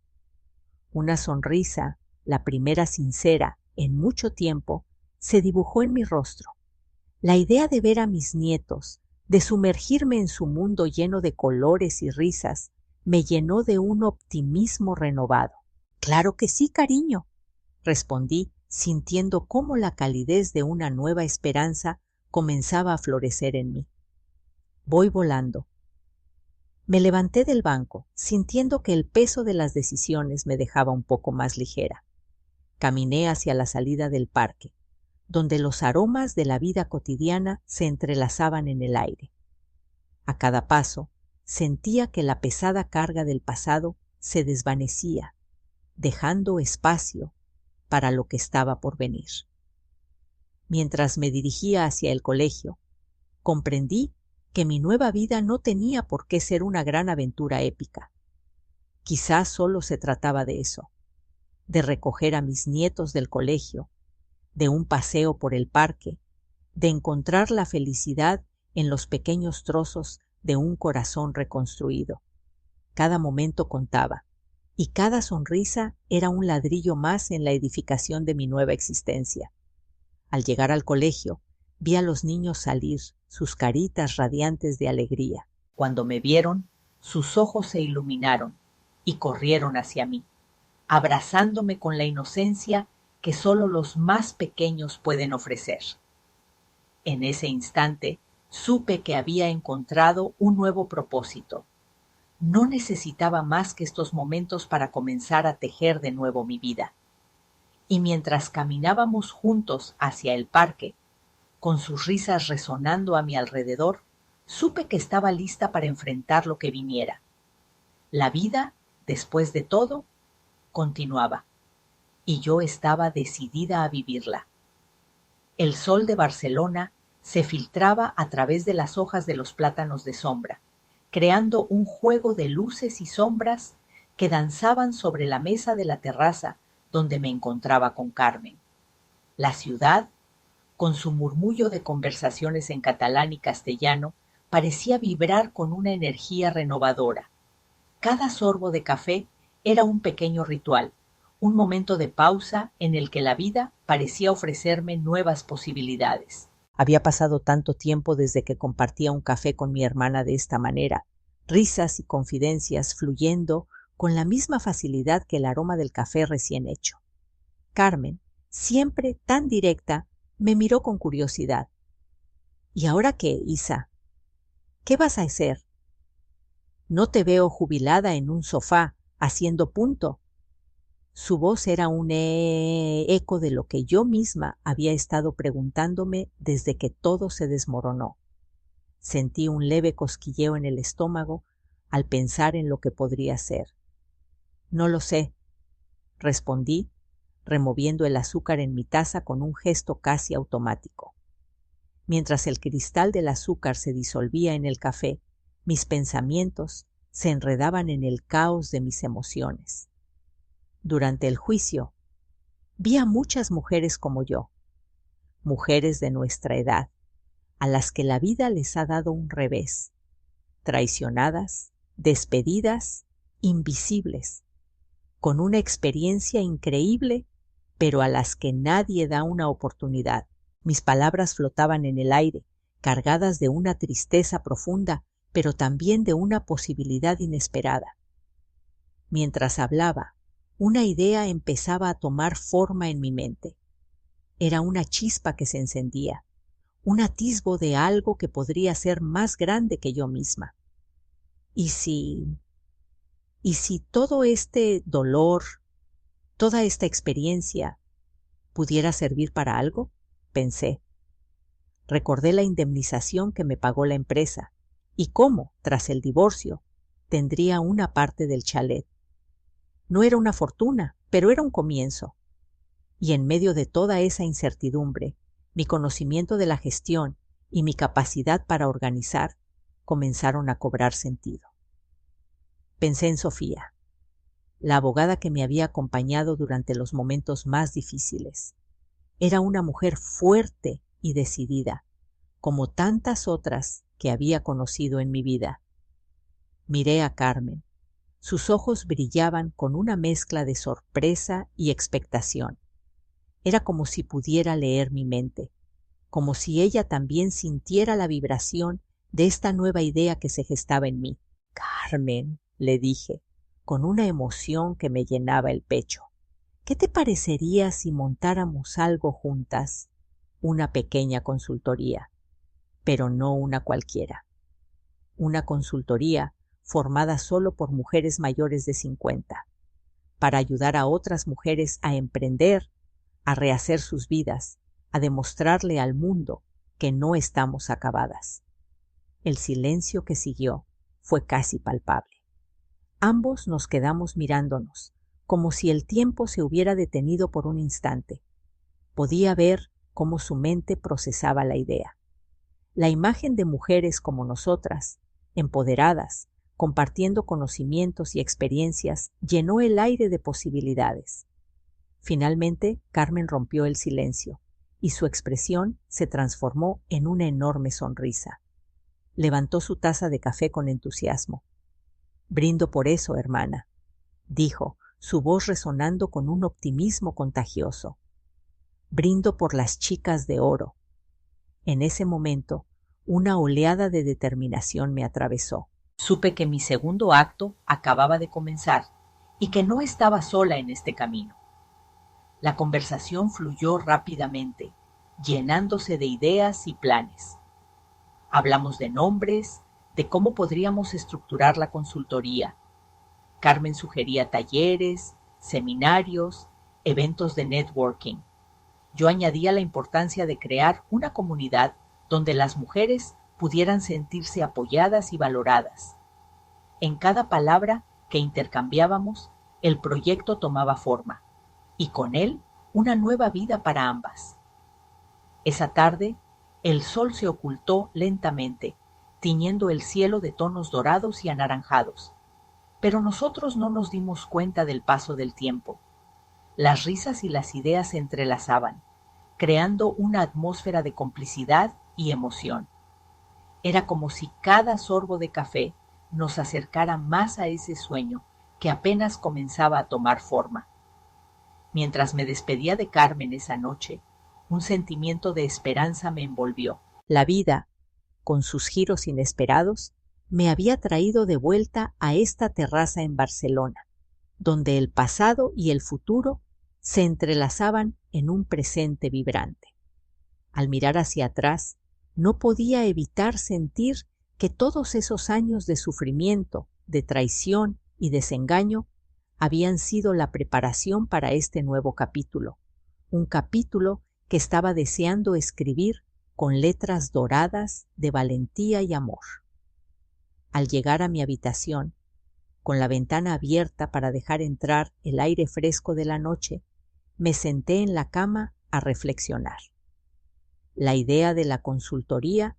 Una sonrisa, la primera sincera en mucho tiempo, se dibujó en mi rostro. La idea de ver a mis nietos, de sumergirme en su mundo lleno de colores y risas, me llenó de un optimismo renovado. «Claro que sí, cariño», respondí, sintiendo cómo la calidez de una nueva esperanza comenzaba a florecer en mí. «Voy volando». Me levanté del banco, sintiendo que el peso de las decisiones me dejaba un poco más ligera. Caminé hacia la salida del parque, donde los aromas de la vida cotidiana se entrelazaban en el aire. A cada paso, sentía que la pesada carga del pasado se desvanecía, dejando espacio para lo que estaba por venir. Mientras me dirigía hacia el colegio, comprendí que mi nueva vida no tenía por qué ser una gran aventura épica. Quizás solo se trataba de eso, de recoger a mis nietos del colegio, de un paseo por el parque, de encontrar la felicidad en los pequeños trozos de un corazón reconstruido. Cada momento contaba, y cada sonrisa era un ladrillo más en la edificación de mi nueva existencia. Al llegar al colegio, vi a los niños salir, sus caritas radiantes de alegría. Cuando me vieron, sus ojos se iluminaron y corrieron hacia mí, abrazándome con la inocencia que solo los más pequeños pueden ofrecer. En ese instante, supe que había encontrado un nuevo propósito. No necesitaba más que estos momentos para comenzar a tejer de nuevo mi vida. Y mientras caminábamos juntos hacia el parque, con sus risas resonando a mi alrededor, supe que estaba lista para enfrentar lo que viniera. La vida, después de todo, continuaba, y yo estaba decidida a vivirla. El sol de Barcelona se filtraba a través de las hojas de los plátanos de sombra, creando un juego de luces y sombras que danzaban sobre la mesa de la terraza donde me encontraba con Carmen. La ciudad, con su murmullo de conversaciones en catalán y castellano, parecía vibrar con una energía renovadora. Cada sorbo de café era un pequeño ritual, un momento de pausa en el que la vida parecía ofrecerme nuevas posibilidades. Había pasado tanto tiempo desde que compartía un café con mi hermana de esta manera, risas y confidencias fluyendo con la misma facilidad que el aroma del café recién hecho. Carmen, siempre tan directa, me miró con curiosidad. ¿Y ahora qué, Isa? ¿Qué vas a hacer? No te veo jubilada en un sofá, haciendo punto. Su voz era un eco de lo que yo misma había estado preguntándome desde que todo se desmoronó. Sentí un leve cosquilleo en el estómago al pensar en lo que podría ser. No lo sé, respondí, removiendo el azúcar en mi taza con un gesto casi automático. Mientras el cristal del azúcar se disolvía en el café, mis pensamientos se enredaban en el caos de mis emociones. Durante el juicio, vi a muchas mujeres como yo, mujeres de nuestra edad, a las que la vida les ha dado un revés, traicionadas, despedidas, invisibles, con una experiencia increíble, pero a las que nadie da una oportunidad. Mis palabras flotaban en el aire, cargadas de una tristeza profunda, pero también de una posibilidad inesperada. Mientras hablaba, una idea empezaba a tomar forma en mi mente. Era una chispa que se encendía, un atisbo de algo que podría ser más grande que yo misma. ¿Y si todo este dolor, toda esta experiencia, pudiera servir para algo? Pensé. Recordé la indemnización que me pagó la empresa y cómo, tras el divorcio, tendría una parte del chalet. No era una fortuna, pero era un comienzo. Y en medio de toda esa incertidumbre, mi conocimiento de la gestión y mi capacidad para organizar comenzaron a cobrar sentido. Pensé en Sofía, la abogada que me había acompañado durante los momentos más difíciles. Era una mujer fuerte y decidida, como tantas otras que había conocido en mi vida. Miré a Carmen. Sus ojos brillaban con una mezcla de sorpresa y expectación. Era como si pudiera leer mi mente, como si ella también sintiera la vibración de esta nueva idea que se gestaba en mí. Carmen, le dije, con una emoción que me llenaba el pecho, ¿qué te parecería si montáramos algo juntas? Una pequeña consultoría, pero no una cualquiera. Una consultoría formada solo por mujeres mayores de 50, para ayudar a otras mujeres a emprender, a rehacer sus vidas, a demostrarle al mundo que no estamos acabadas. El silencio que siguió fue casi palpable. Ambos nos quedamos mirándonos, como si el tiempo se hubiera detenido por un instante. Podía ver cómo su mente procesaba la idea. La imagen de mujeres como nosotras, empoderadas, compartiendo conocimientos y experiencias, llenó el aire de posibilidades. Finalmente, Carmen rompió el silencio, y su expresión se transformó en una enorme sonrisa. Levantó su taza de café con entusiasmo. «Brindo por eso, hermana», dijo, su voz resonando con un optimismo contagioso. «Brindo por las chicas de oro». En ese momento, una oleada de determinación me atravesó. Supe que mi segundo acto acababa de comenzar y que no estaba sola en este camino. La conversación fluyó rápidamente, llenándose de ideas y planes. Hablamos de nombres, de cómo podríamos estructurar la consultoría. Carmen sugería talleres, seminarios, eventos de networking. Yo añadía la importancia de crear una comunidad donde las mujeres pudieran sentirse apoyadas y valoradas. En cada palabra que intercambiábamos, el proyecto tomaba forma, y con él una nueva vida para ambas. Esa tarde, el sol se ocultó lentamente, tiñendo el cielo de tonos dorados y anaranjados. Pero nosotros no nos dimos cuenta del paso del tiempo. Las risas y las ideas se entrelazaban, creando una atmósfera de complicidad y emoción. Era como si cada sorbo de café nos acercara más a ese sueño que apenas comenzaba a tomar forma. Mientras me despedía de Carmen esa noche, un sentimiento de esperanza me envolvió. La vida, con sus giros inesperados, me había traído de vuelta a esta terraza en Barcelona, donde el pasado y el futuro se entrelazaban en un presente vibrante. Al mirar hacia atrás, no podía evitar sentir que todos esos años de sufrimiento, de traición y desengaño habían sido la preparación para este nuevo capítulo, un capítulo que estaba deseando escribir con letras doradas de valentía y amor. Al llegar a mi habitación, con la ventana abierta para dejar entrar el aire fresco de la noche, me senté en la cama a reflexionar. La idea de la consultoría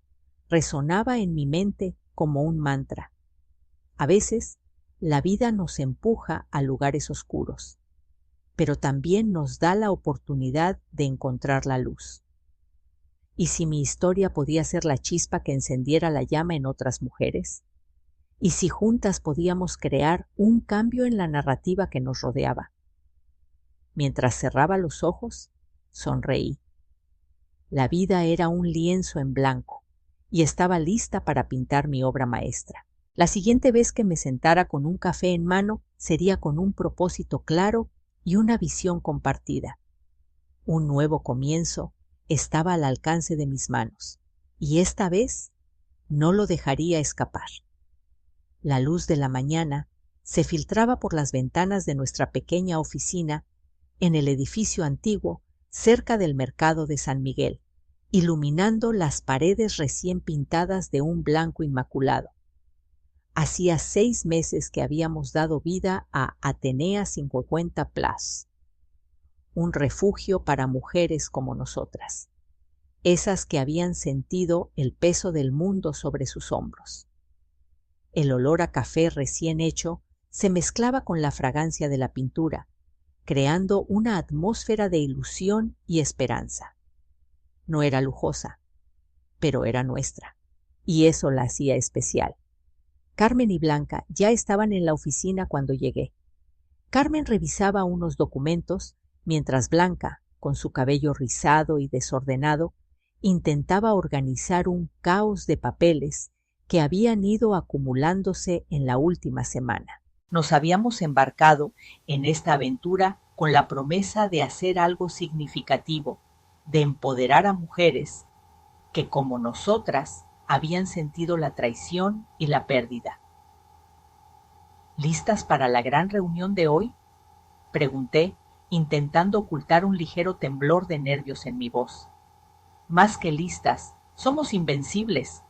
resonaba en mi mente como un mantra. A veces, la vida nos empuja a lugares oscuros, pero también nos da la oportunidad de encontrar la luz. ¿Y si mi historia podía ser la chispa que encendiera la llama en otras mujeres? ¿Y si juntas podíamos crear un cambio en la narrativa que nos rodeaba? Mientras cerraba los ojos, sonreí. La vida era un lienzo en blanco y estaba lista para pintar mi obra maestra. La siguiente vez que me sentara con un café en mano sería con un propósito claro y una visión compartida. Un nuevo comienzo estaba al alcance de mis manos, y esta vez no lo dejaría escapar. La luz de la mañana se filtraba por las ventanas de nuestra pequeña oficina en el edificio antiguo cerca del mercado de San Miguel, iluminando las paredes recién pintadas de un blanco inmaculado. Hacía 6 meses que habíamos dado vida a Atenea 50 Plus, un refugio para mujeres como nosotras, esas que habían sentido el peso del mundo sobre sus hombros. El olor a café recién hecho se mezclaba con la fragancia de la pintura, creando una atmósfera de ilusión y esperanza. No era lujosa, pero era nuestra, y eso la hacía especial. Carmen y Blanca ya estaban en la oficina cuando llegué. Carmen revisaba unos documentos, mientras Blanca, con su cabello rizado y desordenado, intentaba organizar un caos de papeles que habían ido acumulándose en la última semana. Nos habíamos embarcado en esta aventura con la promesa de hacer algo significativo, de empoderar a mujeres que, como nosotras, habían sentido la traición y la pérdida. ¿Listas para la gran reunión de hoy? Pregunté, intentando ocultar un ligero temblor de nervios en mi voz. Más que listas, somos invencibles,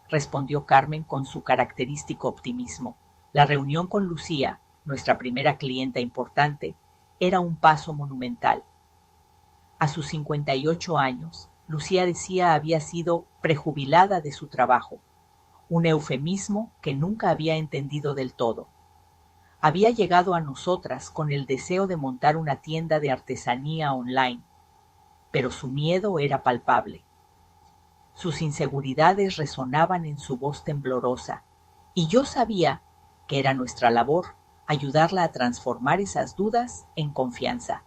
respondió Carmen con su característico optimismo. La reunión con Lucía, nuestra primera clienta importante, era un paso monumental. A sus 58 años, Lucía decía había sido prejubilada de su trabajo, un eufemismo que nunca había entendido del todo. Había llegado a nosotras con el deseo de montar una tienda de artesanía online, pero su miedo era palpable. Sus inseguridades resonaban en su voz temblorosa, y yo sabía que era nuestra labor ayudarla a transformar esas dudas en confianza.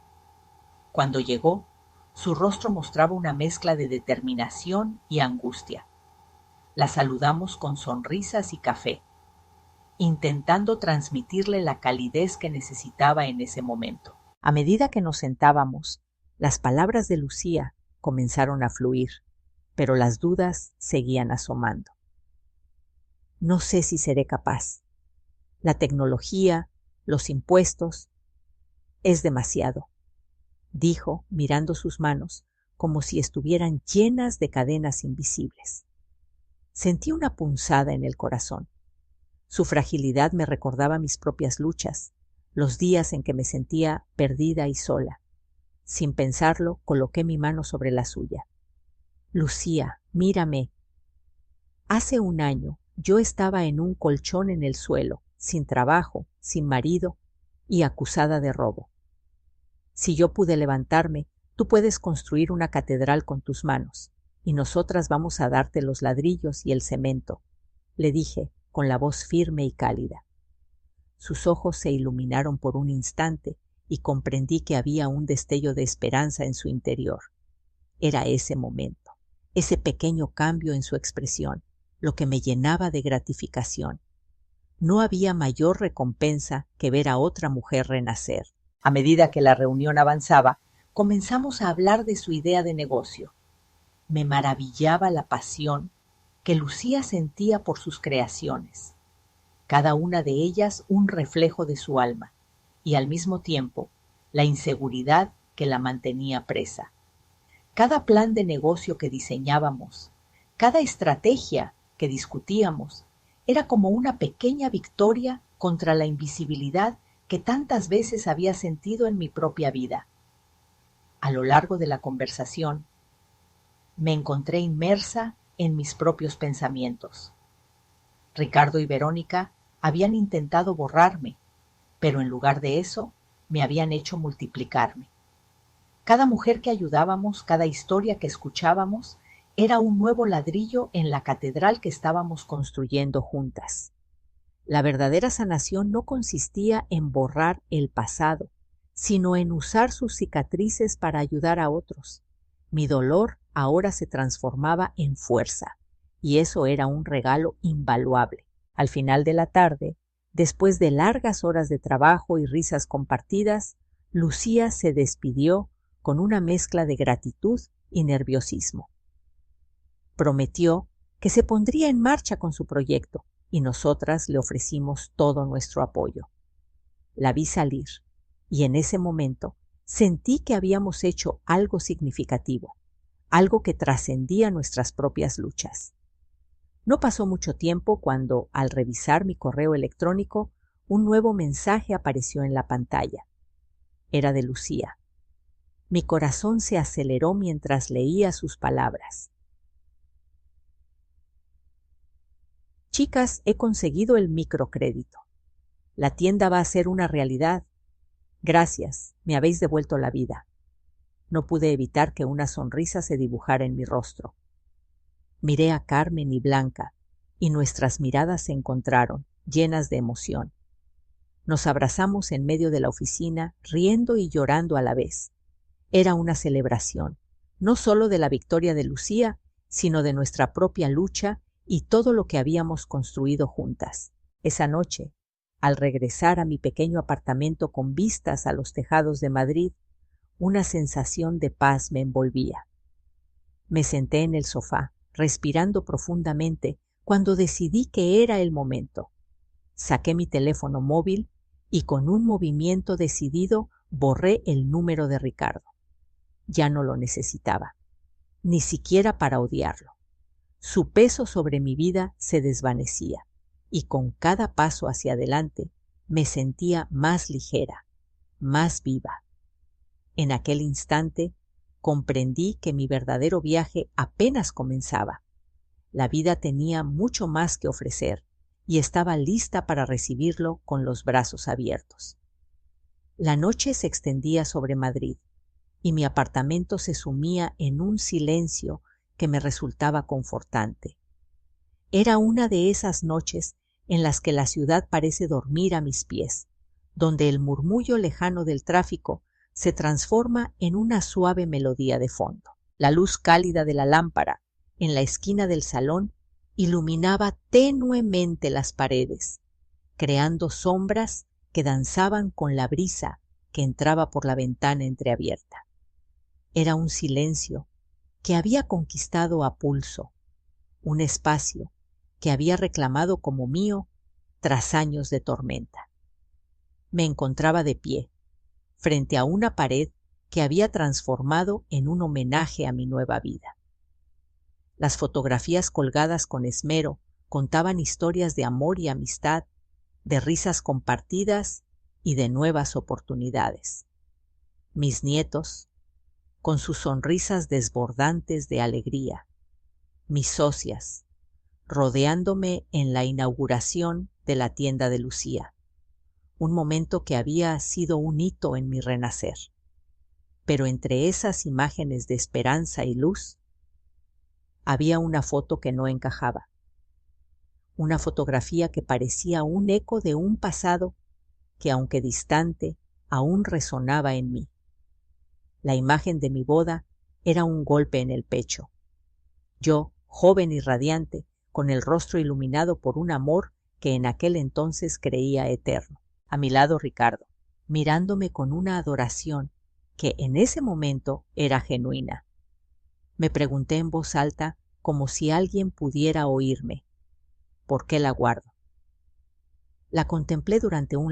Cuando llegó, su rostro mostraba una mezcla de determinación y angustia. La saludamos con sonrisas y café, intentando transmitirle la calidez que necesitaba en ese momento. A medida que nos sentábamos, las palabras de Lucía comenzaron a fluir, pero las dudas seguían asomando. No sé si seré capaz. La tecnología, los impuestos, es demasiado, dijo, mirando sus manos como si estuvieran llenas de cadenas invisibles. Sentí una punzada en el corazón. Su fragilidad me recordaba mis propias luchas, los días en que me sentía perdida y sola. Sin pensarlo, coloqué mi mano sobre la suya. Lucía, mírame. Hace un año yo estaba en un colchón en el suelo, sin trabajo, sin marido y acusada de robo. Si yo pude levantarme, tú puedes construir una catedral con tus manos, y nosotras vamos a darte los ladrillos y el cemento, le dije con la voz firme y cálida. Sus ojos se iluminaron por un instante y comprendí que había un destello de esperanza en su interior. Era ese momento, ese pequeño cambio en su expresión, lo que me llenaba de gratificación. No había mayor recompensa que ver a otra mujer renacer. A medida que la reunión avanzaba, comenzamos a hablar de su idea de negocio. Me maravillaba la pasión que Lucía sentía por sus creaciones, cada una de ellas un reflejo de su alma, y al mismo tiempo la inseguridad que la mantenía presa. Cada plan de negocio que diseñábamos, cada estrategia que discutíamos, era como una pequeña victoria contra la invisibilidad que tantas veces había sentido en mi propia vida. A lo largo de la conversación, me encontré inmersa en mis propios pensamientos. Ricardo y Verónica habían intentado borrarme, pero en lugar de eso, me habían hecho multiplicarme. Cada mujer que ayudábamos, cada historia que escuchábamos, era un nuevo ladrillo en la catedral que estábamos construyendo juntas. La verdadera sanación no consistía en borrar el pasado, sino en usar sus cicatrices para ayudar a otros. Mi dolor ahora se transformaba en fuerza, y eso era un regalo invaluable. Al final de la tarde, después de largas horas de trabajo y risas compartidas, Lucía se despidió con una mezcla de gratitud y nerviosismo. Prometió que se pondría en marcha con su proyecto, y nosotras le ofrecimos todo nuestro apoyo. La vi salir, y en ese momento sentí que habíamos hecho algo significativo, algo que trascendía nuestras propias luchas. No pasó mucho tiempo cuando, al revisar mi correo electrónico, un nuevo mensaje apareció en la pantalla. Era de Lucía. Mi corazón se aceleró mientras leía sus palabras. Chicas, he conseguido el microcrédito. La tienda va a ser una realidad. Gracias, me habéis devuelto la vida. No pude evitar que una sonrisa se dibujara en mi rostro. Miré a Carmen y Blanca, y nuestras miradas se encontraron, llenas de emoción. Nos abrazamos en medio de la oficina, riendo y llorando a la vez. Era una celebración, no solo de la victoria de Lucía, sino de nuestra propia lucha y todo lo que habíamos construido juntas. Esa noche, al regresar a mi pequeño apartamento con vistas a los tejados de Madrid, una sensación de paz me envolvía. Me senté en el sofá, respirando profundamente, cuando decidí que era el momento. Saqué mi teléfono móvil y con un movimiento decidido Borré el número de Ricardo. Ya no lo necesitaba, ni siquiera para odiarlo. Su peso sobre mi vida se desvanecía, y con cada paso hacia adelante me sentía más ligera, más viva. En aquel instante comprendí que mi verdadero viaje apenas comenzaba. La vida tenía mucho más que ofrecer y estaba lista para recibirlo con los brazos abiertos. La noche se extendía sobre Madrid y mi apartamento se sumía en un silencio que me resultaba confortante. Era una de esas noches en las que la ciudad parece dormir a mis pies, donde el murmullo lejano del tráfico se transforma en una suave melodía de fondo. La luz cálida de la lámpara en la esquina del salón iluminaba tenuemente las paredes, creando sombras que danzaban con la brisa que entraba por la ventana entreabierta. Era un silencio que había conquistado a pulso, un espacio que había reclamado como mío tras años de tormenta. Me encontraba de pie, frente a una pared que había transformado en un homenaje a mi nueva vida. Las fotografías colgadas con esmero contaban historias de amor y amistad, de risas compartidas y de nuevas oportunidades. Mis nietos, con sus sonrisas desbordantes de alegría, mis socias, rodeándome en la inauguración de la tienda de Lucía, un momento que había sido un hito en mi renacer. Pero entre esas imágenes de esperanza y luz, había una foto que no encajaba, una fotografía que parecía un eco de un pasado que, aunque distante, aún resonaba en mí. La imagen de mi boda era un golpe en el pecho. Yo, joven y radiante, con el rostro iluminado por un amor que en aquel entonces creía eterno. A mi lado Ricardo, mirándome con una adoración que en ese momento era genuina. Me pregunté en voz alta, como si alguien pudiera oírme: ¿por qué la guardo? La contemplé durante un